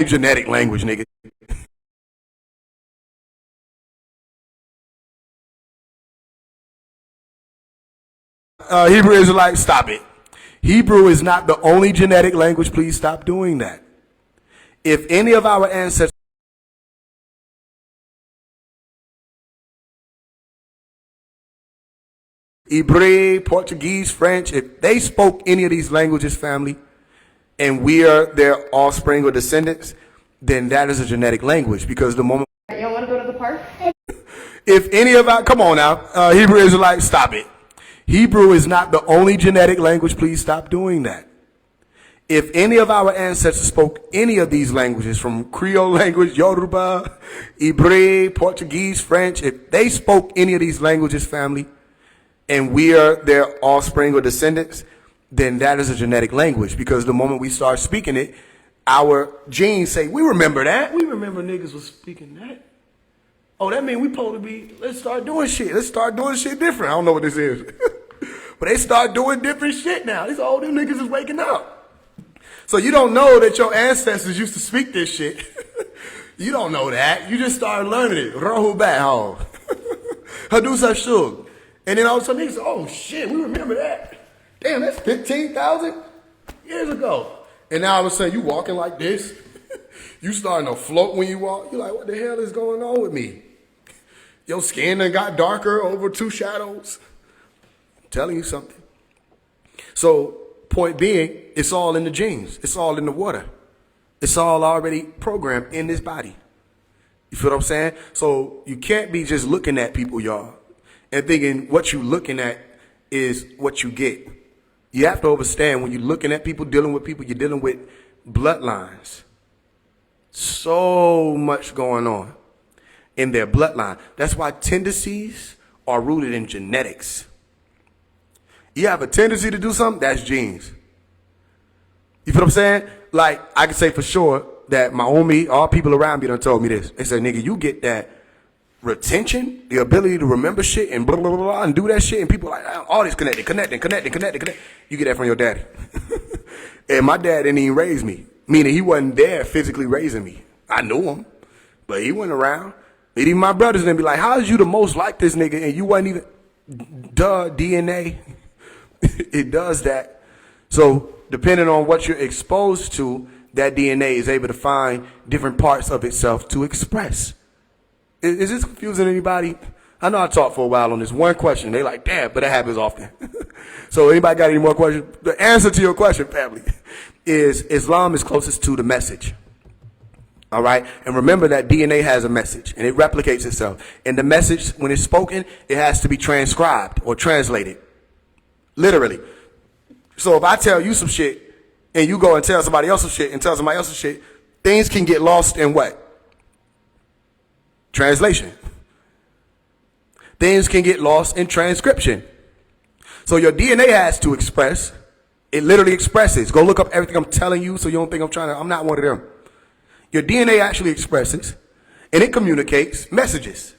genetic language, nigga. Hebrew Israelites, stop it. Hebrew is not the only genetic language. Please stop doing that. If any of our ancestors, Hebrew, Portuguese, French, if they spoke any of these languages, family, and we are their offspring or descendants, then that is a genetic language. Because the moment You don't want to go to the park? if any of our, come on now, Hebrew Israelites, stop it. Hebrew is not the only genetic language. Please stop doing that. If any of our ancestors spoke any of these languages, from Creole language, Yoruba, Hebrew, Portuguese, French, if they spoke any of these languages, family, and we are their offspring or descendants, then that is a genetic language. Because the moment we start speaking it, our genes say, we remember that. We remember niggas was speaking that. Oh, that means we supposed to be, let's start doing shit. Let's start doing shit different. I don't know what this is. But they start doing different shit now. These old niggas is waking up. So you don't know that your ancestors used to speak this shit. You don't know that. You just started learning it. Rahu Baho. Hadusa Shug. And then all of a sudden niggas say, oh shit, we remember that. Damn, that's 15,000 years ago. And now all of a sudden you walking like this. You starting to float when you walk. You're like, what the hell is going on with me? Your skin done got darker over 2 shadows. I'm telling you something. So, point being, it's all in the genes. It's all in the water. It's all already programmed in this body. You feel what I'm saying? So, you can't be just looking at people, y'all, and thinking what you looking at is what you get. You have to understand when you're looking at people, dealing with people, you're dealing with bloodlines. So much going on in their bloodline. That's why tendencies are rooted in genetics. You have a tendency to do something, that's genes. You feel what I'm saying? Like, I can say for sure that my homie, all people around me done told me this. They said, nigga, you get that retention, the ability to remember shit and blah, blah, blah, blah, and do that shit. And people are like, all this connected. You get that from your daddy. And my dad didn't even raise me. Meaning he wasn't there physically raising me. I knew him, but he went around. Even my brothers then be like, how is you the most like this nigga and you wasn't even, DNA. It does that. So depending on what you're exposed to, that DNA is able to find different parts of itself to express. Is this confusing anybody? I know I talked for a while on this one question. They like, damn, but that happens often. So anybody got any more questions? The answer to your question, family, is Islam is closest to the message. All right? And remember that DNA has a message, and it replicates itself. And the message, when it's spoken, it has to be transcribed or translated. Literally. So if I tell you some shit, and you go and tell somebody else some shit, and tell somebody else some shit, things can get lost in what? Translation. Things can get lost in transcription. So your DNA has to express. It literally expresses. Go look up everything I'm telling you so you don't think I'm not one of them. Your DNA actually expresses, and it communicates messages.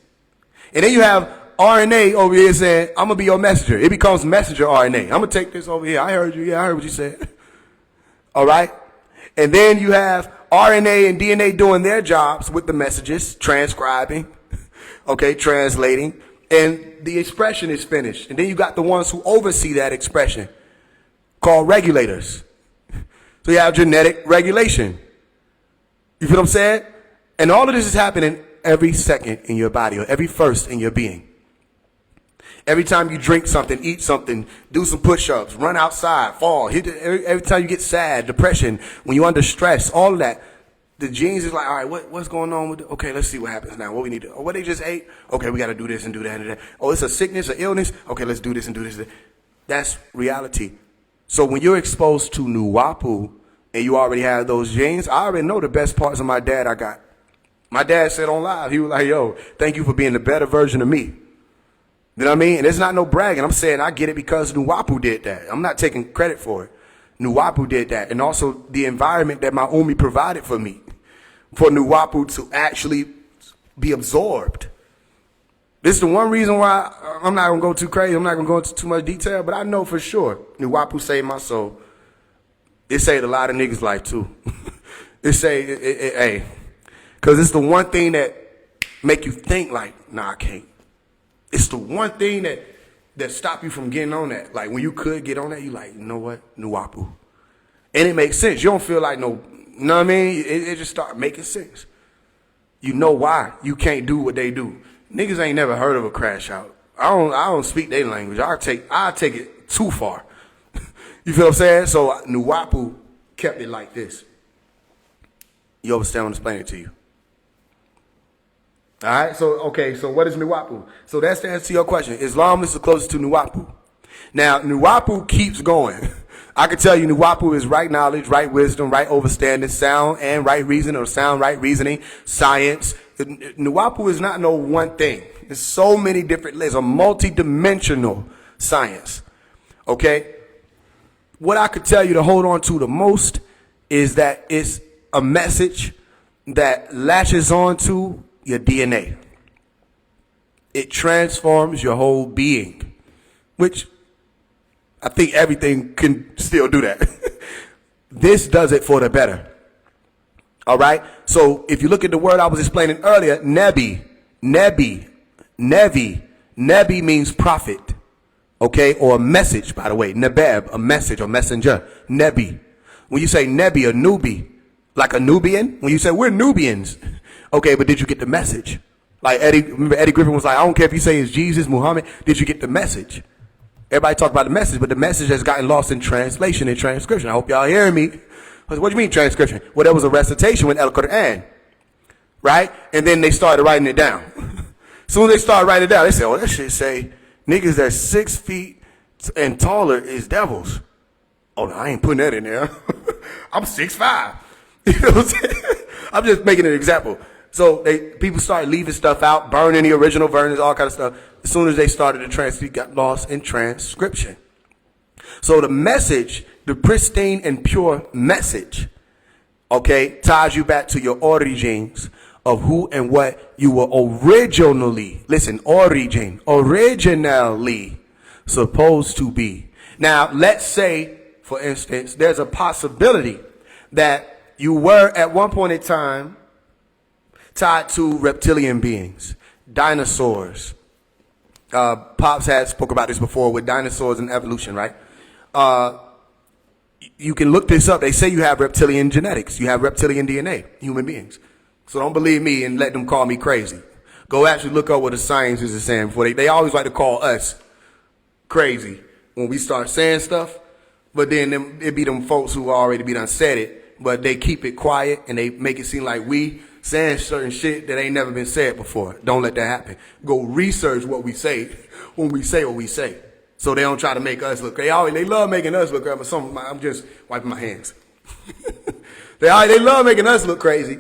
And then you have RNA over here saying, I'm going to be your messenger. It becomes messenger RNA. I'm going to take this over here. I heard you. Yeah, I heard what you said. All right? And then you have RNA and DNA doing their jobs with the messages, transcribing, okay, translating, and the expression is finished. And then you got the ones who oversee that expression, called regulators. So you have genetic regulation. You feel what I'm saying? And all of this is happening every second in your body, or every first in your being. Every time you drink something, eat something, do some push-ups, run outside, fall, every time you get sad, depression, when you're under stress, all of that, the genes is like, all right, what's going on with okay, let's see what happens now. What we need to, what they just ate? Okay, we got to do this and do that and that. Oh, it's a sickness, an illness? Okay, let's do this and do this. That's reality. So when you're exposed to Nuwapu and you already have those genes, I already know the best parts of my dad I got. My dad said on live, he was like, yo, thank you for being the better version of me. You know what I mean? And it's not no bragging. I'm saying I get it because Nuwapu did that. I'm not taking credit for it. Nuwapu did that. And also the environment that my Umi provided for me, for Nuwapu to actually be absorbed. This is the one reason why I'm not going to go too crazy. I'm not going to go into too much detail, but I know for sure Nuwapu saved my soul. It saved a lot of niggas' life too. It saved, hey, because it's the one thing that make you think like, nah, I can't. It's the one thing that stop you from getting on that. Like when you could get on that, you like, you know what? Nuwapu. And it makes sense. You don't feel like no, you know what I mean? It just start making sense. You know why you can't do what they do. Niggas ain't never heard of a crash out. I don't speak their language. I take it too far. You feel what I'm saying? So Nuwapu kept it like this. You understand what I'm explaining to you? All right, so what is Nuwapu? So that's the answer to your question. Islam is the closest to Nuwapu. Now, Nuwapu keeps going. I can tell you Nuwapu is right knowledge, right wisdom, right understanding, sound and right reason, or sound, right reasoning, science. Nuwapu is not no one thing. There's so many different layers, a multi-dimensional science. Okay? What I could tell you to hold on to the most is that it's a message that latches on to your DNA. It transforms your whole being, which I think everything can still do that. This does it for the better. All right. So if you look at the word I was explaining earlier, Nebi means prophet. Okay. Or a message, by the way. Nebeb, a message or messenger. Nebi. When you say Nebi, a newbie, like a Nubian, when you say we're Nubians. Okay, but did you get the message? Like remember Eddie Griffin was like, I don't care if you say it's Jesus, Muhammad. Did you get the message? Everybody talk about the message, but the message has gotten lost in translation and transcription. I hope y'all hearing me. What do you mean transcription? Well, there was a recitation with El-Quran, right? And then they started writing it down. As soon as they started writing it down, they said, oh, that shit say niggas that's 6 feet and taller is devils. Oh, no, I ain't putting that in there. I'm 6'5". You know what I'm saying? I'm just making an example. So people started leaving stuff out, burning the original versions, all kind of stuff. As soon as they started to translate, got lost in transcription. So the message, the pristine and pure message, okay, ties you back to your origins of who and what you were originally, listen, originally supposed to be. Now, let's say, for instance, there's a possibility that you were at one point in time tied to reptilian beings, dinosaurs. Pops had spoke about this before with dinosaurs and evolution, right? You can look this up. They say you have reptilian genetics. You have reptilian DNA, human beings. So don't believe me and let them call me crazy. Go actually look up what the scientists are saying before they always like to call us crazy when we start saying stuff. But then it be them folks who already be done said it, but they keep it quiet and they make it seem like we saying certain shit that ain't never been said before. Don't let that happen. Go research what we say when we say what we say. So they don't try to make us look crazy. They love making us look crazy, but I'm just wiping my hands. They love making us look crazy.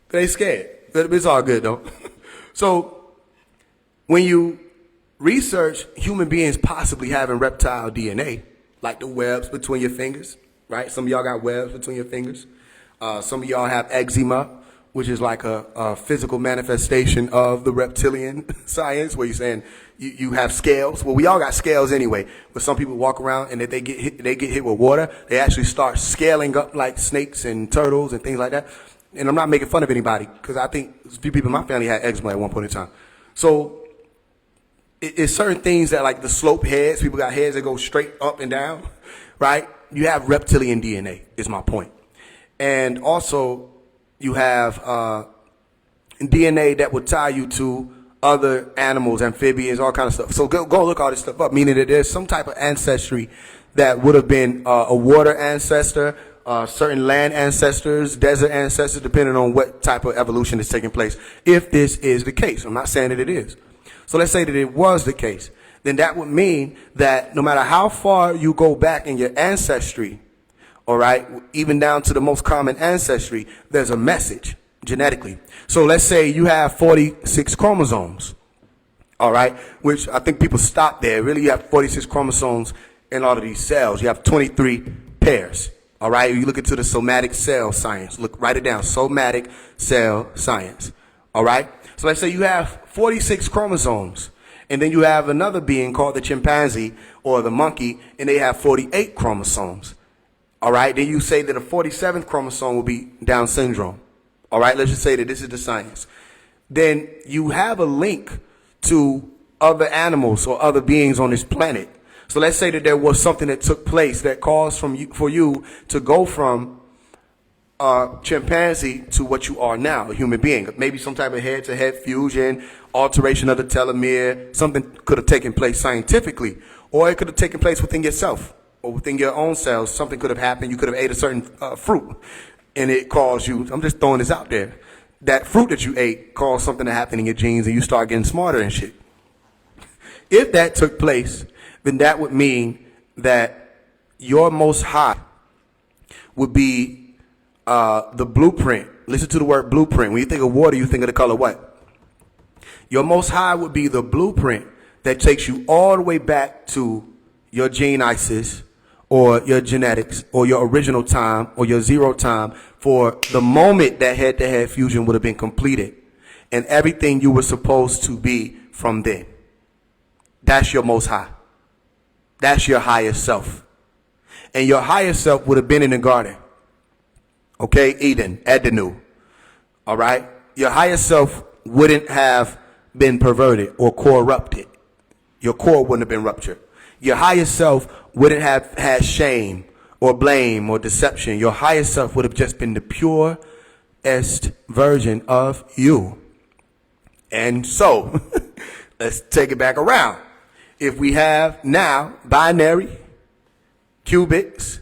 They scared. But it's all good though. So when you research human beings possibly having reptile DNA, like the webs between your fingers, right? Some of y'all got webs between your fingers. Some of y'all have eczema, which is like a physical manifestation of the reptilian science, where you're saying you have scales. Well, we all got scales anyway, but some people walk around and if they get hit with water, they actually start scaling up like snakes and turtles and things like that. And I'm not making fun of anybody, because I think a few people in my family had eczema at one point in time. So it's certain things that, like the slope heads, people got heads that go straight up and down, right? You have reptilian DNA, is my point. And also you have DNA that will tie you to other animals, amphibians, all kind of stuff. So go look all this stuff up, meaning that there's some type of ancestry that would have been a water ancestor, certain land ancestors, desert ancestors, depending on what type of evolution is taking place. If this is the case, I'm not saying that it is. So let's say that it was the case. Then that would mean that no matter how far you go back in your ancestry, all right, even down to the most common ancestry, there's a message genetically. So let's say you have 46 chromosomes, all right, which I think people stop there. Really, you have 46 chromosomes in all of these cells. You have 23 pairs, all right? You look into the somatic cell science. Look, write it down, somatic cell science, all right? So let's say you have 46 chromosomes, and then you have another being called the chimpanzee or the monkey, and they have 48 chromosomes. All right, then you say that a 47th chromosome will be Down syndrome. All right, let's just say that this is the science. Then you have a link to other animals or other beings on this planet. So let's say that there was something that took place that caused for you to go from chimpanzee to what you are now, a human being. Maybe some type of head-to-head fusion, alteration of the telomere. Something could have taken place scientifically, or it could have taken place within yourself. Or within your own cells, something could have happened. You could have ate a certain fruit, and it caused you, I'm just throwing this out there, that fruit that you ate caused something to happen in your genes, and you start getting smarter and shit. If that took place, then that would mean that your most high would be the blueprint. Listen to the word blueprint. When you think of water, you think of the color what? Your most high would be the blueprint that takes you all the way back to your genesis, or your genetics, or your original time, or your zero time, for the moment that head-to-head fusion would have been completed, and everything you were supposed to be from then. That's your most high. That's your higher self. And your higher self would have been in the garden. Okay, Eden, Edenu. All right? Your higher self wouldn't have been perverted or corrupted. Your core wouldn't have been ruptured. Your higher self wouldn't have had shame or blame or deception. Your higher self would have just been the purest version of you. And so, let's take it back around. If we have now binary, qubits,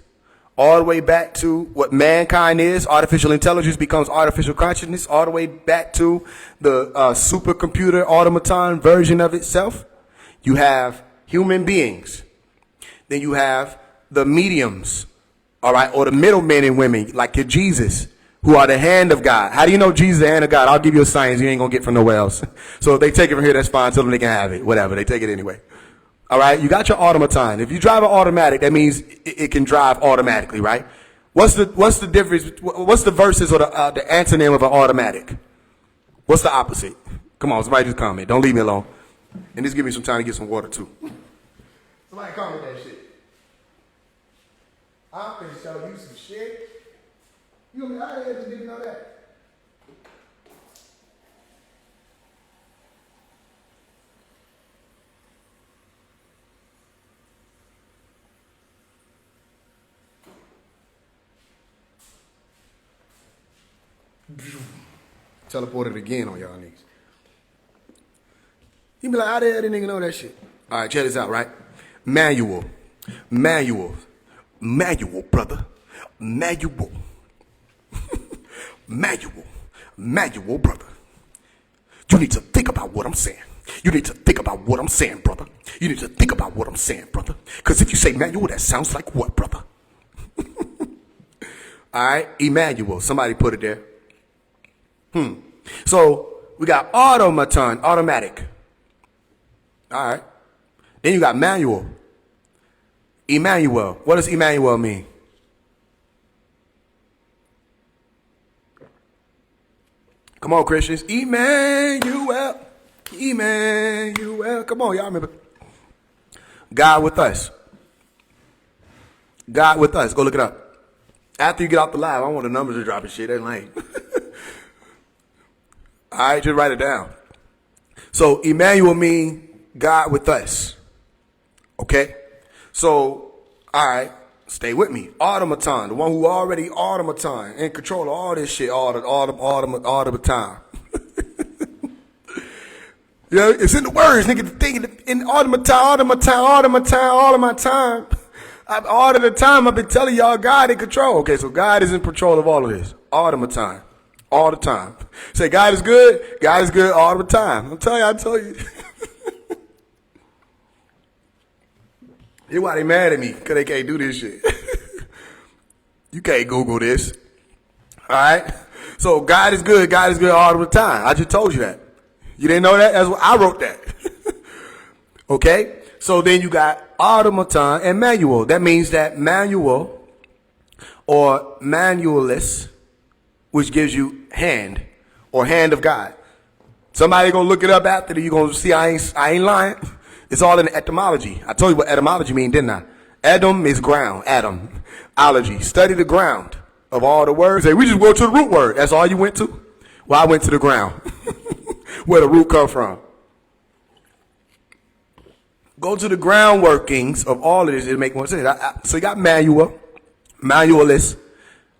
all the way back to what mankind is, artificial intelligence becomes artificial consciousness, all the way back to the supercomputer automaton version of itself, you have human beings. Then you have the mediums, all right, or the middlemen and women, like your Jesus, who are the hand of God. How do you know Jesus is the hand of God? I'll give you a science you ain't going to get from nowhere else. So if they take it from here, that's fine. Tell them they can have it. Whatever. They take it anyway. All right. You got your automaton. If you drive an automatic, that means it can drive automatically, right? What's the difference? What's the verses or the antonym of an automatic? What's the opposite? Come on, somebody just comment. Don't leave me alone. And just give me some time to get some water too. Somebody comment that shit. I'm finna show you some shit. You gonna be out of here, just didn't know that. Teleported again on y'all niggas. You be like, how the hell didn't nigga know that shit? All right, check this out, right? Manual, brother. Manual. Manual, brother. You need to think about what I'm saying. You need to think about what I'm saying, brother. You need to think about what I'm saying, brother. Because if you say manual, that sounds like what, brother? All right, Emmanuel. Somebody put it there. So we got automaton, automatic. All right. Then you got manual. Emmanuel. What does Emmanuel mean? Come on, Christians. Emmanuel. Emmanuel. Come on, y'all remember. God with us. God with us. Go look it up. After you get off the live, I want the numbers to drop and shit. That's lame. All right, just write it down. So Emmanuel means God with us. Okay? So, all right, stay with me. Automaton, the one who already automaton, in control of all this shit all the time. Yeah, it's in the words, nigga. Thinking in automaton, all of my time. All of the time I've been telling y'all God in control. Okay, so God is in control of all of this. All the time. All the time. Say God is good. God is good all the time. I'm telling you, I told you. Here's why they mad at me, because they can't do this shit. You can't Google this. All right? So God is good all the time. I just told you that. You didn't know that? That's what I wrote that. Okay? So then you got automaton and manual. That means that manual or manualist, which gives you hand or hand of God. Somebody gonna look it up after that. You gonna see I ain't lying. It's all in the etymology. I told you what etymology mean, didn't I? Edom is ground. Adam. Ology. Study the ground of all the words. Hey, we just go to the root word. That's all you went to? Well, I went to the ground. Where the root come from. Go to the ground workings of all of this. It'll make more sense. So you got manual, manualist,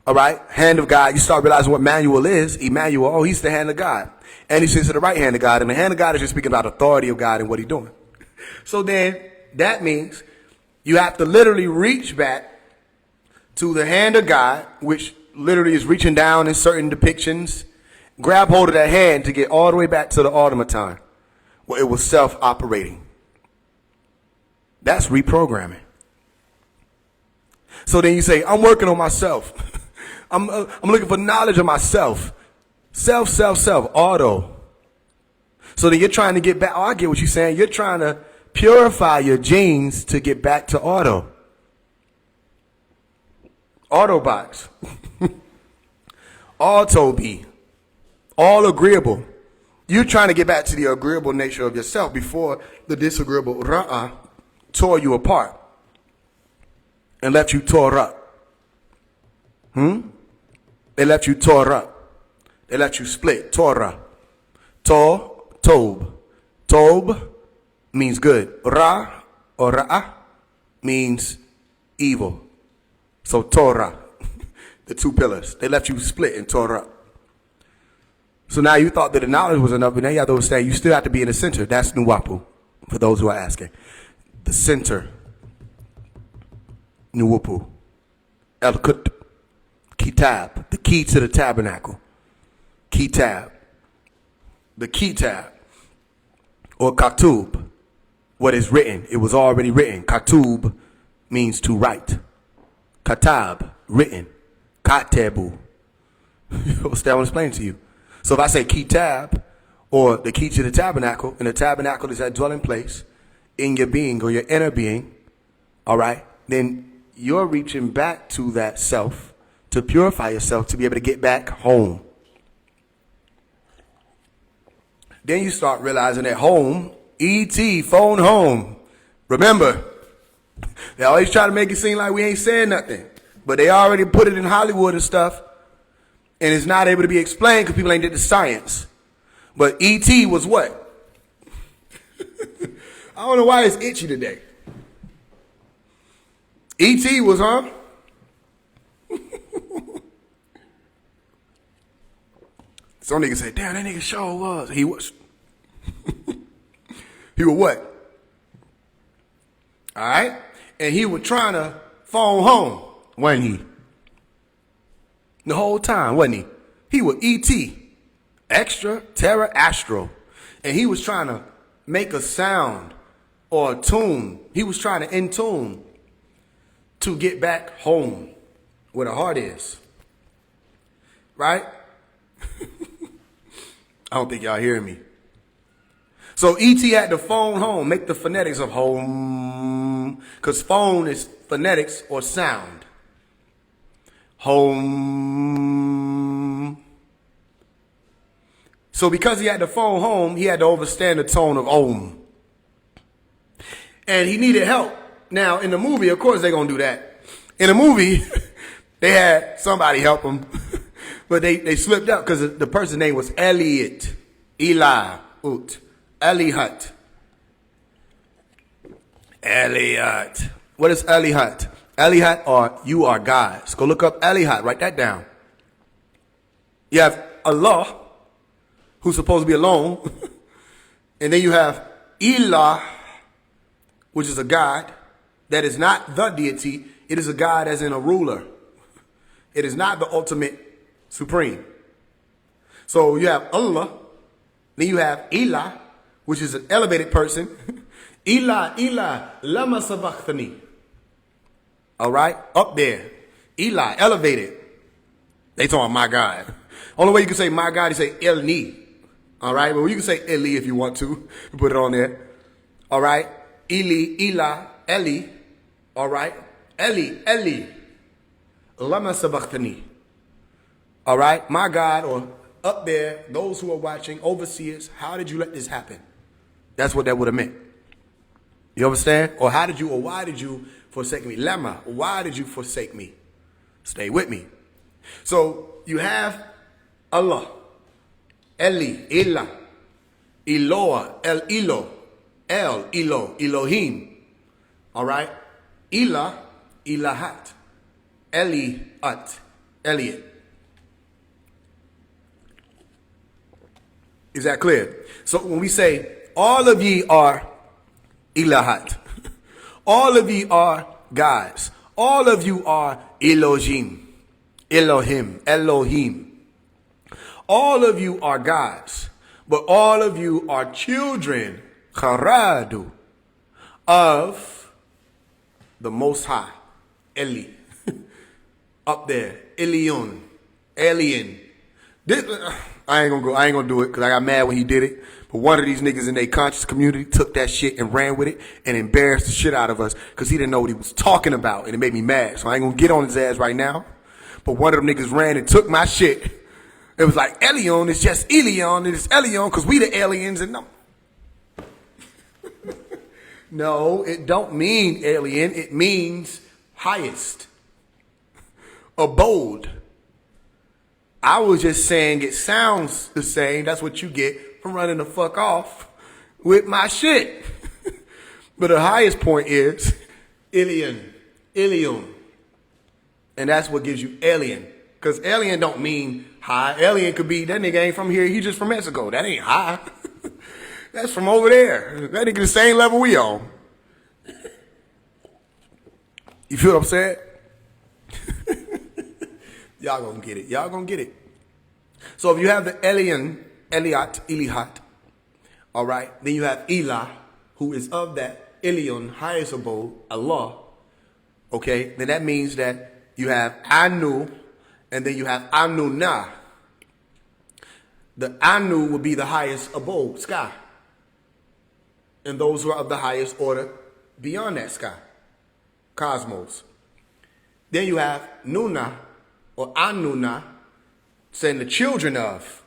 all right, hand of God. You start realizing what manual is. Emmanuel, oh, he's the hand of God. And he sits to the right hand of God. And the hand of God is just speaking about authority of God and what he's doing. So then that means you have to literally reach back to the hand of God, which literally is reaching down in certain depictions. Grab hold of that hand to get all the way back to the automaton, where it was self-operating. That's reprogramming. So then you say, I'm working on myself. I'm looking for knowledge of myself. Self, auto. So then you're trying to get back. Oh, I get what you're saying. You're trying to purify your genes to get back to auto. Autobots. Auto-be. All agreeable. You're trying to get back to the agreeable nature of yourself before the disagreeable ra'ah tore you apart and left you tore up. They left you tore up. They left you split. Torah. Tob. Tob means good. Ra or ra'ah means evil. So Torah, the two pillars, they left you split and tore up. So now you thought that the knowledge was enough, but now you have to understand you still have to be in the center. That's Nuwapu, for those who are asking. The center. Nuwapu. El-Kut. Kitab. The key to the tabernacle. Kitab. The Kitab. Or Katub. What is written. It was already written. Katub means to write. Katab. Written. Katebu. What's that one explaining to you? So if I say Kitab, or the key to the tabernacle, and the tabernacle is that dwelling place in your being or your inner being, all right, then you're reaching back to that self to purify yourself to be able to get back home. Then you start realizing that home, E.T., phone home. Remember, they always try to make it seem like we ain't saying nothing, but they already put it in Hollywood and stuff. And it's not able to be explained because people ain't did the science. But E.T. was what? I don't know why it's itchy today. E.T. was, huh? Some niggas say, damn, that nigga sure was. He was. He was what? All right? And he was trying to phone home, wasn't he? The whole time, wasn't he? He was E.T. Extra, terra, astro. And he was trying to make a sound or a tune. He was trying to intune to get back home where the heart is. Right? I don't think y'all hearing me. So E.T. had to phone home, make the phonetics of home. Because phone is phonetics or sound. Home. So because he had to phone home, he had to understand the tone of Om. And he needed help. Now, in the movie, of course they're going to do that. In the movie, they had somebody help him. But they slipped up because the person's name was Elliot. Eliud. Eliud. Eliud. What is Eliud? Eliud, or you are God. So go look up Eliud. Write that down. You have Allah, who's supposed to be alone. And then you have Elah, which is a God. that is not the deity. It is a God as in a ruler. It is not the ultimate supreme. So you have Allah, then you have Ilah, which is an elevated person. Ilah, Ilah, lama sabachthani. All right, up there. Ilah, elevated. They talking my God. Only way you can say my God is say Elni. All right, well you can say Eli if you want to. Put it on there. All right, Eli, Ilah, Eli. All right, Eli, Eli. Lama sabachthani. All right, my God, or up there, those who are watching, overseers, how did you let this happen? That's what that would have meant. You understand? Or how did you, or why did you forsake me? Lama, why did you forsake me? Stay with me. So you have Allah, Eli, Ilah, Eloah, El Elo, El Elo, Elohim. All right? Ilah, Ilahat, Eliat, Elliot. Is that clear? So when we say all of ye are Ilahat, all of ye are gods, all of you are Elohim, Elohim, Elohim. All of you are gods, but all of you are children, Charadu, of the Most High, Eli. Up there, Elion, Alien. This, I ain't gonna do it because I got mad when he did it. But one of these niggas in their conscious community took that shit and ran with it and embarrassed the shit out of us because he didn't know what he was talking about, and it made me mad. So I ain't gonna get on his ass right now. But one of them niggas ran and took my shit. It was like Elion is just Elion, and it's Elion because we the aliens, and no. No, it don't mean alien. It means highest. Abode. I was just saying it sounds the same. That's what you get from running the fuck off with my shit. But the highest point is Elion. Elion. And that's what gives you alien. Because alien don't mean high. Alien could be, that nigga ain't from here. He just from Mexico. That ain't high. That's from over there. That nigga the same level we on. You feel what I'm saying? Y'all gonna get it. Y'all gonna get it. So if you have the Elion, Eliat, Elihat, all right, then you have Ilah, who is of that Elion, highest abode, Allah, okay, then that means that you have Anu, and then you have Anuna. The Anu will be the highest abode, sky. And those who are of the highest order beyond that sky, cosmos. Then you have Nuna, or Anuna, saying the children of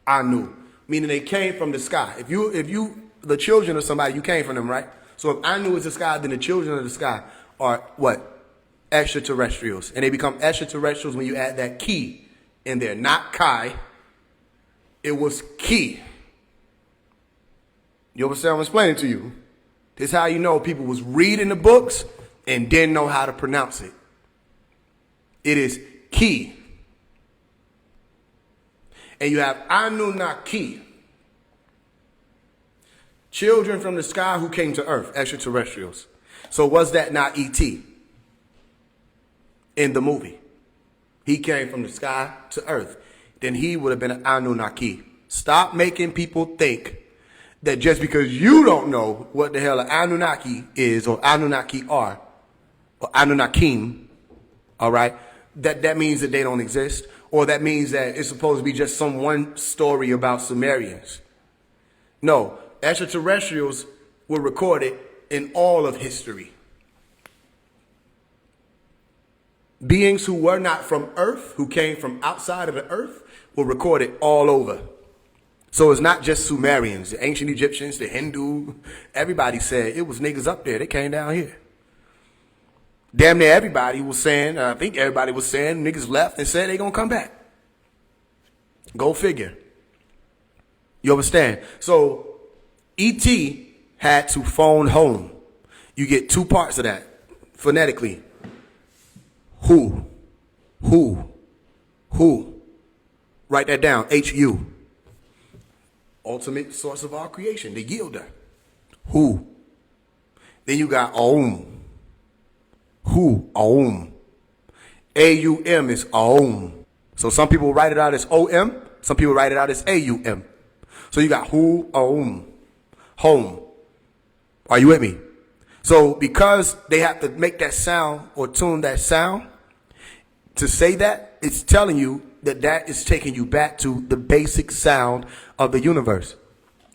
Anu, meaning they came from the sky. If you the children of somebody, you came from them, right? So if Anu is the sky, then the children of the sky are what? Extraterrestrials. And they become extraterrestrials when you add that key in there. Not Kai. It was key. You understand what I'm explaining to you? This is how you know people was reading the books and didn't know how to pronounce it. It is key. And you have Anunnaki. Children from the sky who came to earth, extraterrestrials. So was that not E.T. in the movie? He came from the sky to earth. Then he would have been an Anunnaki. Stop making people think that just because you don't know what the hell an Anunnaki is, or Anunnaki are, or Anunnakim, all right, that means that they don't exist, or that means that it's supposed to be just some one story about Sumerians. No, extraterrestrials were recorded in all of history. Beings who were not from Earth, who came from outside of the Earth, were recorded all over. So it's not just Sumerians, the ancient Egyptians, the Hindu. Everybody said it was niggas up there. They came down here. Damn near everybody was saying, I think everybody was saying, niggas left and said they gonna come back. Go figure. You understand? So E.T. had to phone home. You get two parts of that phonetically. Who? Write that down. H-U. Ultimate source of all creation, the yielder. Who? Then you got Om. Hu, aum. A-U-M is aum. So some people write it out as O-M. Some people write it out as A-U-M. So you got hu, aum, home. Are you with me? So because they have to make that sound or tune that sound to say that, it's telling you that that is taking you back to the basic sound of the universe.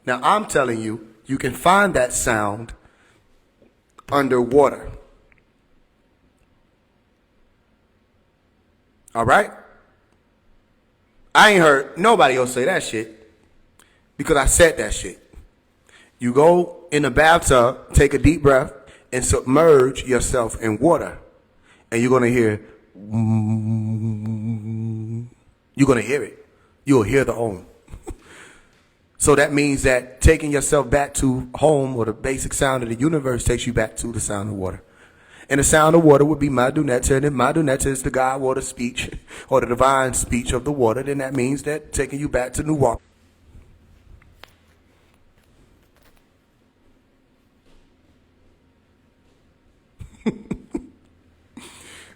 Now I'm telling you, you can find that sound underwater. All right? I ain't heard nobody else say that shit because I said that shit. You go in the bathtub, take a deep breath, and submerge yourself in water. And you're going to hear, you're going to hear it. You'll hear the om. So that means that taking yourself back to home, or the basic sound of the universe, takes you back to the sound of water. And the sound of water would be Madunetta, and if Madunetta is the God water speech, or the divine speech of the water, then that means that taking you back to Newark.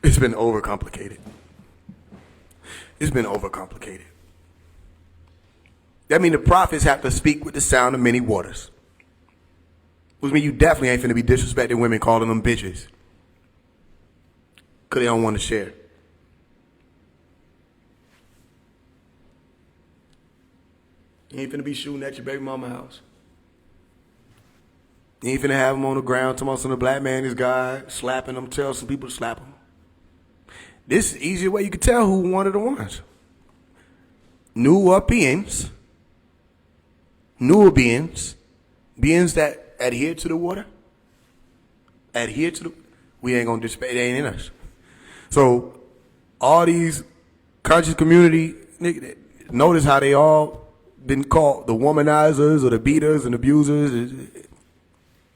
It's been overcomplicated. It's been overcomplicated. That means the prophets have to speak with the sound of many waters. Which means you definitely ain't finna be disrespecting women, calling them bitches. Because they don't want to share. You ain't finna be shooting at your baby mama house. You ain't finna have them on the ground, talking about some black man is God, slapping them, tell some people to slap them. This is the easier way you can tell who one of the ones. Newer beings, beings that adhere to the water, we ain't gonna disrespect, it ain't in us. So all these conscious community, notice how they all been called the womanizers or the beaters and abusers. It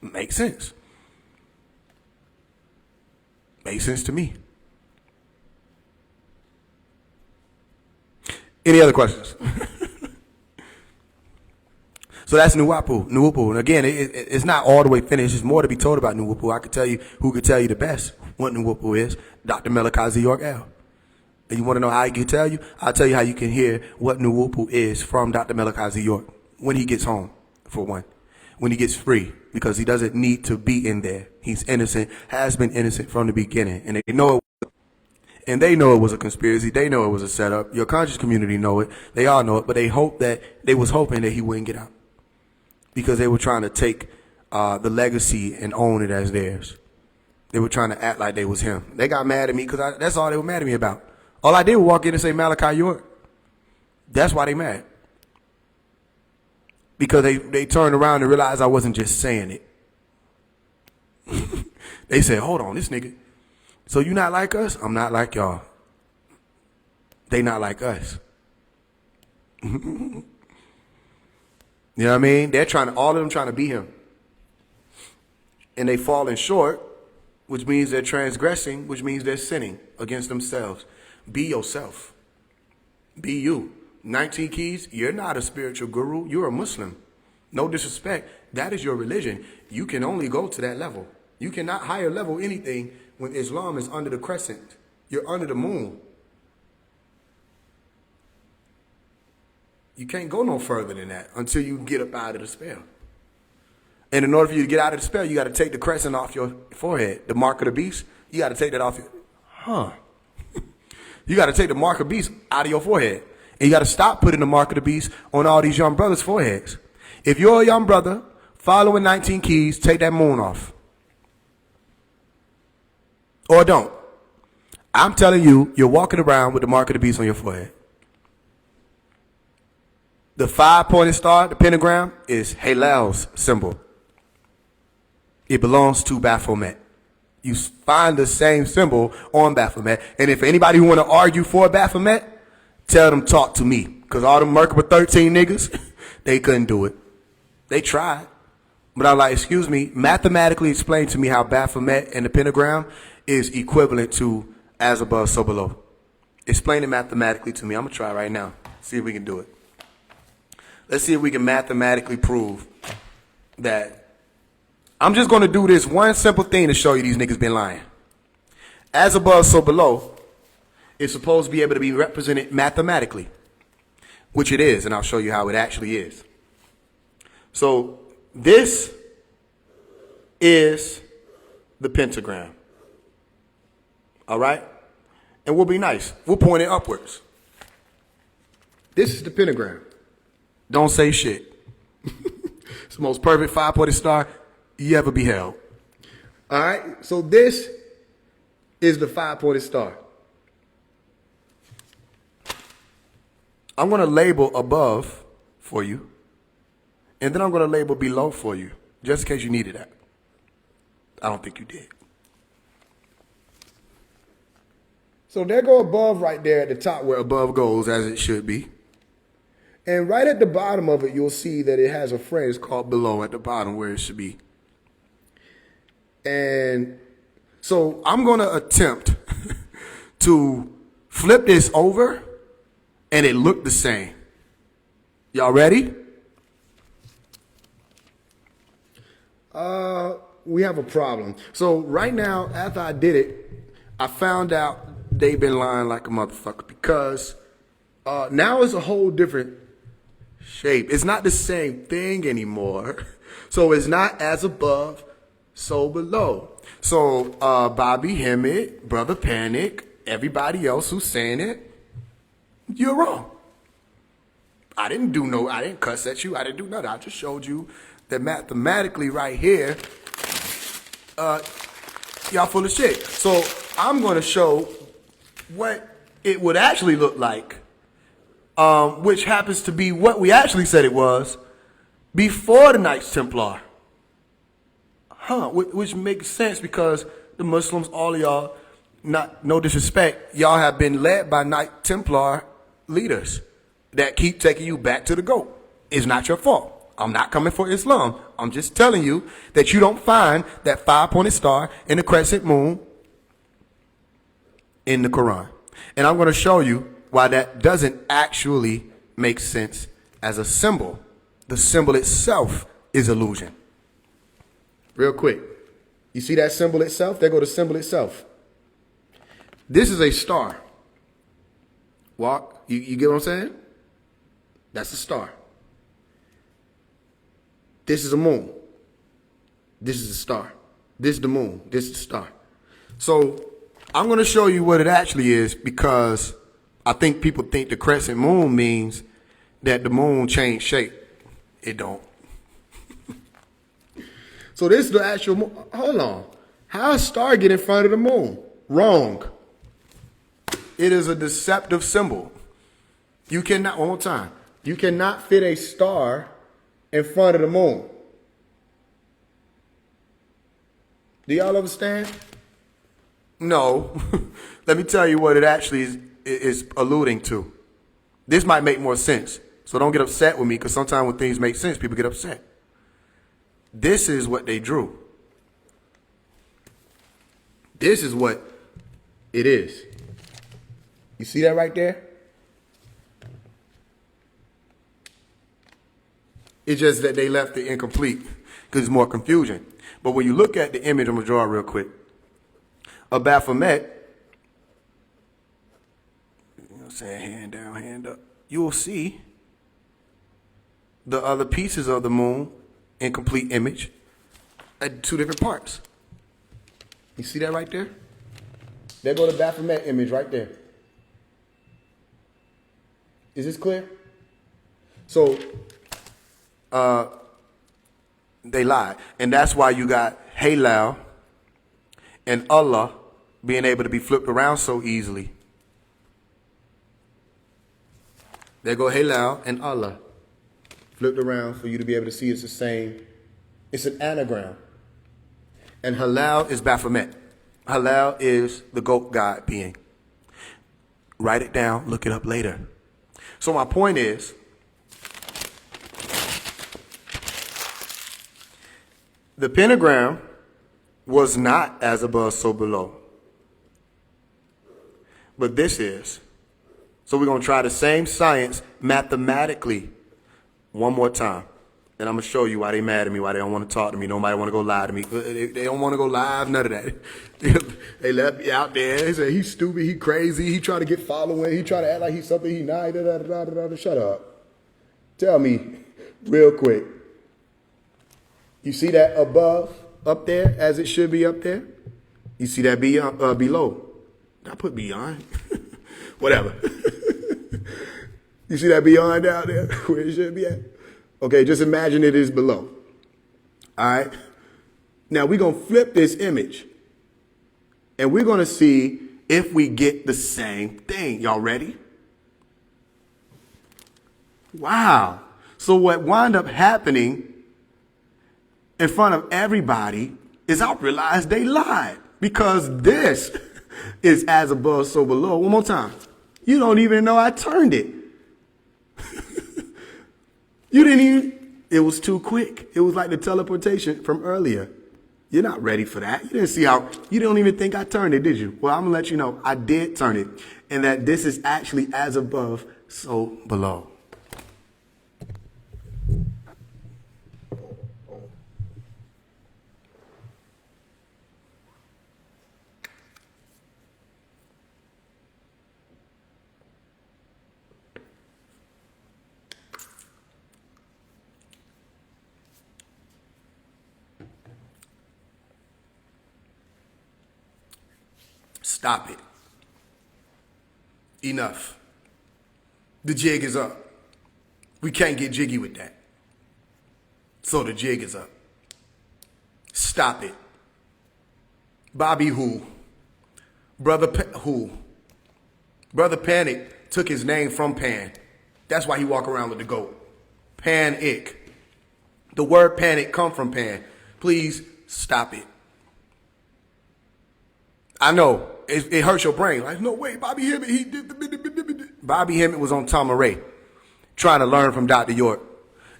makes sense. Makes sense to me. Any other questions? So that's Nuwupu. And again, it's not all the way finished. There's more to be told about Nuwupu. I could tell you who could tell you the best what Nuwupu is. Dr. Melakazi York L. And you want to know how he can tell you? I'll tell you how you can hear what Nuwupu is from Dr. Melakazi York when he gets home, for one. When he gets free, because he doesn't need to be in there. He's innocent, has been innocent from the beginning. And they know it was a conspiracy. They know it was a setup. Your conscious community know it. They all know it. But they was hoping that he wouldn't get out, because they were trying to take the legacy and own it as theirs. They were trying to act like they was him. They got mad at me because that's all they were mad at me about. All I did was walk in and say Malachi York. That's why they mad. Because they turned around and realized I wasn't just saying it. They said, hold on, this nigga. So you not like us? I'm not like y'all. They not like us. You know what I mean? All of them trying to be him. And they falling short, which means they're transgressing, which means they're sinning against themselves. Be yourself. Be you. 19 keys, you're not a spiritual guru. You're a Muslim. No disrespect. That is your religion. You can only go to that level. You cannot higher level anything when Islam is under the crescent. You're under the moon. You can't go no further than that until you get up out of the spell. And in order for you to get out of the spell, you got to take the crescent off your forehead. The mark of the beast, you got to take that off your... You got to take the mark of the beast out of your forehead. And you got to stop putting the mark of the beast on all these young brothers' foreheads. If you're a young brother following 19 keys, take that moon off. Or don't. I'm telling you, you're walking around with the mark of the beast on your forehead. The 5-pointed star, the pentagram, is Halal's symbol. It belongs to Baphomet. You find the same symbol on Baphomet. And if anybody who want to argue for Baphomet, tell them talk to me. Because all them Merkaba 13 niggas, they couldn't do it. They tried. But I'm like, excuse me, mathematically explain to me how Baphomet and the pentagram is equivalent to as above, so below. Explain it mathematically to me. I'm going to try right now. See if we can do it. Let's see if we can mathematically prove that. I'm just going to do this one simple thing to show you these niggas been lying. as above, so below, is supposed to be able to be represented mathematically, which it is, and I'll show you how it actually is. So this is the pentagram. All right? And we'll be nice. We'll point it upwards. This is the pentagram. Don't say shit. It's the most perfect 5-pointed star you ever beheld. All right? So this is the 5-pointed star. I'm going to label above for you, and then I'm going to label below for you, just in case you needed that. I don't think you did. So there go above right there at the top where above goes, as it should be. And right at the bottom of it, you'll see that it has a phrase called below at the bottom where it should be. And so I'm going to attempt to flip this over and it looked the same. Y'all ready? We have a problem. So right now, after I did it, I found out they've been lying like a motherfucker because now it's a whole different shape. It's not the same thing anymore. So it's not as above, so below. So Bobby Hemmett, Brother Panic, everybody else who's saying it, you're wrong. I didn't cuss at you. I didn't do nothing. I just showed you that mathematically right here, y'all full of shit. So I'm going to show what it would actually look like, which happens to be what we actually said it was before the Knights Templar. Which makes sense because the Muslims, all of y'all, no disrespect, y'all have been led by Knight Templar leaders that keep taking you back to the GOAT. It's not your fault. I'm not coming for Islam. I'm just telling you that you don't find that 5-pointed star and the crescent moon in the Quran. And I'm going to show you why that doesn't actually make sense as a symbol. The symbol itself is illusion. Real quick. You see that symbol itself? There go the symbol itself. This is a star. Walk. You get what I'm saying? That's a star. This is a moon. This is a star. This is the moon. This is the star. So I'm going to show you what it actually is because I think people think the crescent moon means that the moon changed shape. It don't. So this is the actual moon. Hold on. How a star get in front of the moon? Wrong. It is a deceptive symbol. You cannot, one more time, you cannot fit a star in front of the moon. Do y'all understand? No. Let me tell you what it actually is alluding to. This might make more sense. So don't get upset with me because sometimes when things make sense, people get upset. This is what they drew. This is what it is. You see that right there? It's just that they left it incomplete because it's more confusion. But when you look at the image, I'm going to draw it real quick. A Baphomet, you know what I'm saying, hand down, hand up. You'll see the other pieces of the moon in complete image at 2 different parts. You see that right there? There go the Baphomet image right there. Is this clear? So, they lied. And that's why you got Halal and Allah being able to be flipped around so easily. There go Halal and Allah flipped around for you to be able to see it's the same. It's an anagram. And Halal is Baphomet. Halal is the goat god being. Write it down, look it up later. So my point is, the pentagram was not as above, so below. But this is. So we're going to try the same science mathematically one more time. And I'm going to show you why they mad at me, why they don't want to talk to me. Nobody want to go lie to me. They don't want to go live, none of that. They left me out there. They said, he's stupid, he crazy, he try to get following, he try to act like he's something he not. Shut up. Tell me real quick. You see that above, up there, as it should be up there? You see that below? I put beyond. Whatever. You see that beyond down there where it should be at? Okay, just imagine it is below. All right? Now we're going to flip this image. And we're going to see if we get the same thing. Y'all ready? Wow. So what wound up happening in front of everybody is I realized they lied. Because this is as above, so below. One more time. You don't even know I turned it. You didn't even, it was too quick. It was like the teleportation from earlier. You're not ready for that. You didn't see how, you don't even think I turned it, did you? Well, I'm going to let you know I did turn it. And that this is actually as above, so below. Stop it. Enough. The jig is up. We can't get jiggy with that. So the jig is up. Stop it. Bobby who? Who? Brother Panic took his name from Pan. That's why he walk around with the goat. Panic. The word panic come from Pan. Please stop it. I know. It hurts your brain. Like, no way, Bobby Hemmett, he did the... Bobby Hemmett was on Tom Ray trying to learn from Dr. York.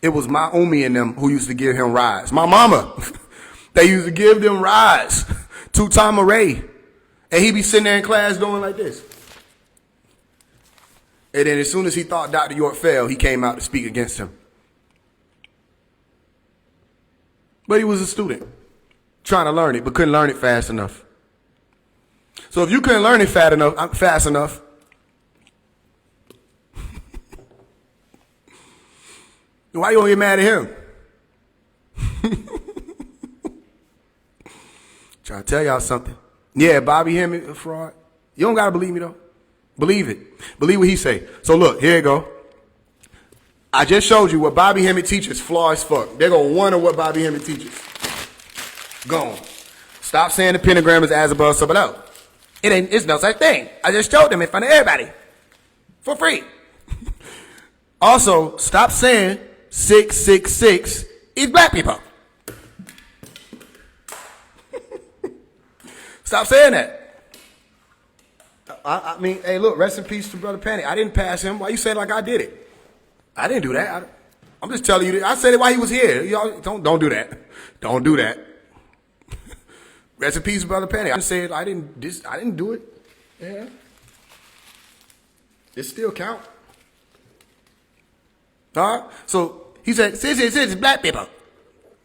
It was my Umi and them who used to give him rides. My mama. They used to give them rides to Tom Ray. And he'd be sitting there in class doing like this. And then as soon as he thought Dr. York fell, he came out to speak against him. But he was a student trying to learn it, but couldn't learn it fast enough. So if you couldn't learn it fast enough, why you gonna get mad at him? Trying to tell y'all something. Yeah, Bobby Hemmett, a fraud. You don't gotta believe me though. Believe it. Believe what he say. So look, here you go. I just showed you what Bobby Hemmett teaches, flaw as fuck. They're gonna wonder what Bobby Hemmett teaches. Gone. Stop saying the pentagram is as above, so below. It's no such thing. I just showed them in front of everybody. For free. Also, stop saying 666 is black people. Stop saying that. I mean, hey, look, rest in peace to Brother Panic. I didn't pass him. Why you say it like I did it? I didn't do that. I'm just telling you. I said it while he was here. Y'all don't do that. Don't do that. Rest in peace, Brother Panic. I said I didn't do it. Yeah. It still count. All right? So he said 666 is black people.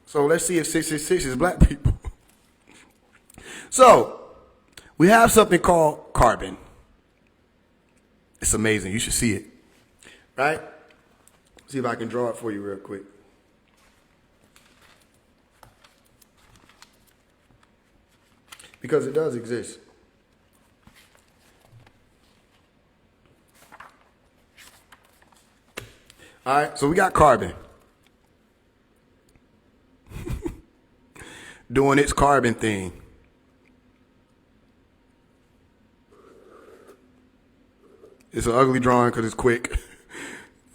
So let's see if 666 is black people. So we have something called carbon. It's amazing. You should see it. Right? See if I can draw it for you real quick. Because it does exist. All right, so we got carbon. Doing its carbon thing. It's an ugly drawing because it's quick.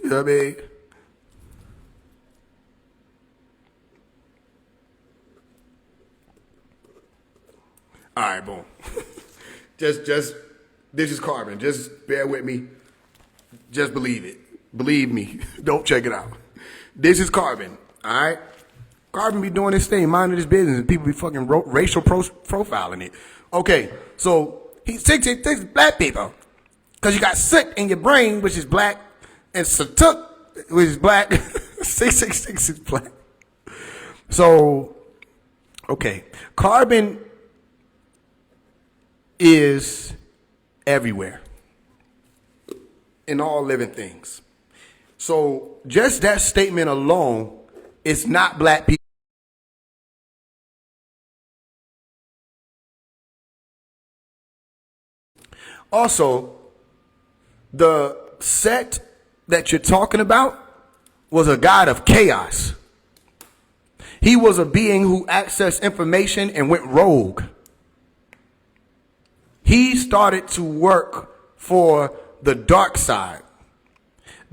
You know what I mean? All right, boom. just, this is carbon. Just bear with me. Just believe it. Believe me. Don't check it out. This is carbon. All right? Carbon be doing this thing, minding his business, and people be fucking racial profiling it. Okay, so he's 666 black people. Because you got soot in your brain, which is black, and satuk, which is black. 666 is black. So, okay. Carbon is everywhere in all living things. So just that statement alone is not black people. Also, the Set that you're talking about was a god of chaos. He was a being who accessed information and went rogue. He started to work for the dark side.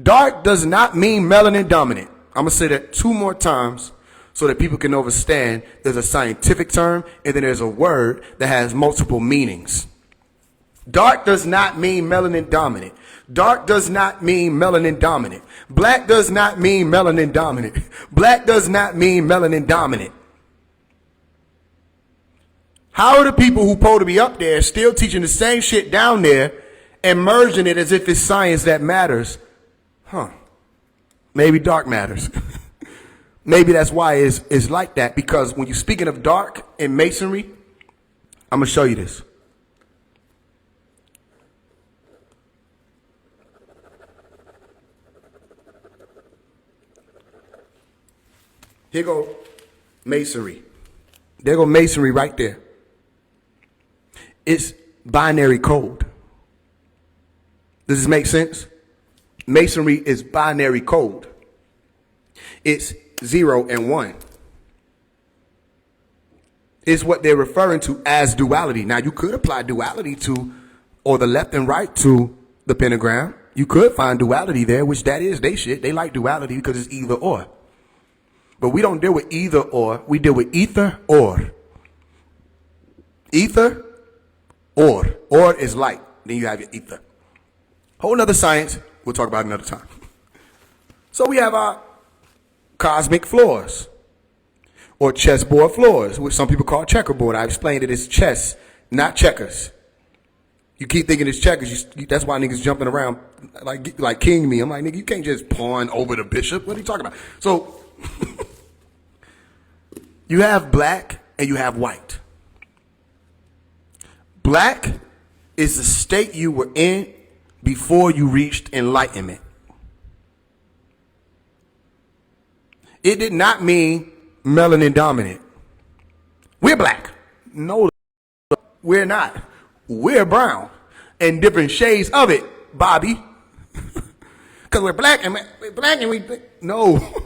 Dark does not mean melanin dominant. I'm going to say that 2 more times so that people can understand. There's a scientific term and then there's a word that has multiple meanings. Dark does not mean melanin dominant. Dark does not mean melanin dominant. Black does not mean melanin dominant. Black does not mean melanin dominant. How are the people who supposed to be up there still teaching the same shit down there and merging it as if it's science that matters? Maybe dark matters. Maybe that's why it's like that, because when you're speaking of dark in masonry, I'm going to show you this. Here go masonry. There go masonry right there. It's binary code. Does this make sense? Masonry is binary code. It's 0 and 1. It's what they're referring to as duality. Now, you could apply duality to, or the left and right to the pentagram. You could find duality there, which that is they shit. They like duality because it's either or. But we don't deal with either or. We deal with ether or. Ether or. Or is light. Then you have your ether. Whole nother science. We'll talk about it another time. So we have our cosmic floors. Or chessboard floors, which some people call checkerboard. I explained it as chess, not checkers. You keep thinking it's checkers. That's why niggas jumping around like king me. I'm like, nigga, you can't just pawn over the bishop. What are you talking about? So you have black and you have white. Black is the state you were in before you reached enlightenment. It did not mean melanin dominant. We're black. No, we're not. We're brown and different shades of it, Bobby. Because we're black and we no.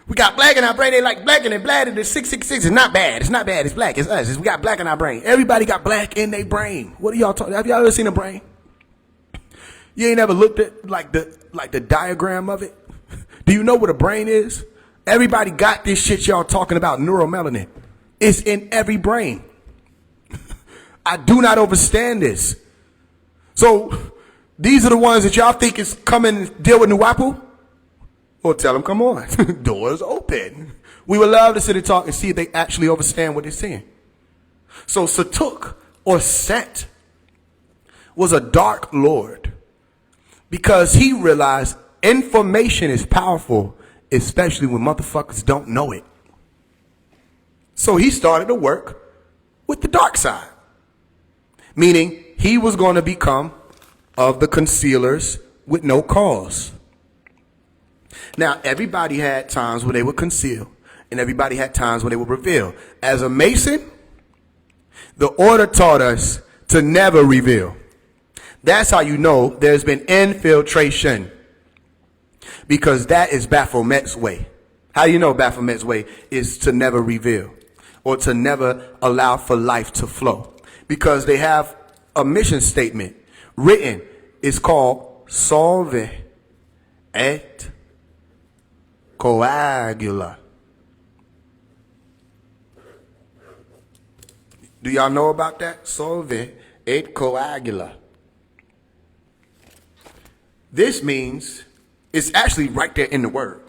We got black in our brain. They like black and they're black, and the 666 is not bad. It's not bad. It's black. It's us. We got black in our brain. Everybody got black in their brain. What are y'all talking? Have y'all ever seen a brain? You ain't ever looked at like the diagram of it? Do you know what a brain is? Everybody got this shit y'all talking about, neuromelanin. It's in every brain. I do not understand this. So these are the ones that y'all think is coming to deal with Nuwapu? Well, tell them, come on. Doors open. We would love to sit and talk and see if they actually understand what they're saying. So Satuk, or Set, was a dark lord because he realized information is powerful, especially when motherfuckers don't know it. So he started to work with the dark side, meaning he was going to become of the concealers with no cause. Now, everybody had times when they would conceal, and everybody had times when they would reveal. As a Mason, the order taught us to never reveal. That's how you know there's been infiltration, because that is Baphomet's way. How do you know Baphomet's way is to never reveal or to never allow for life to flow? Because they have a mission statement written. It's called Solve et Coagula. Do y'all know about that? Solve et Coagula. This means, it's actually right there in the word,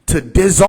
to dissolve.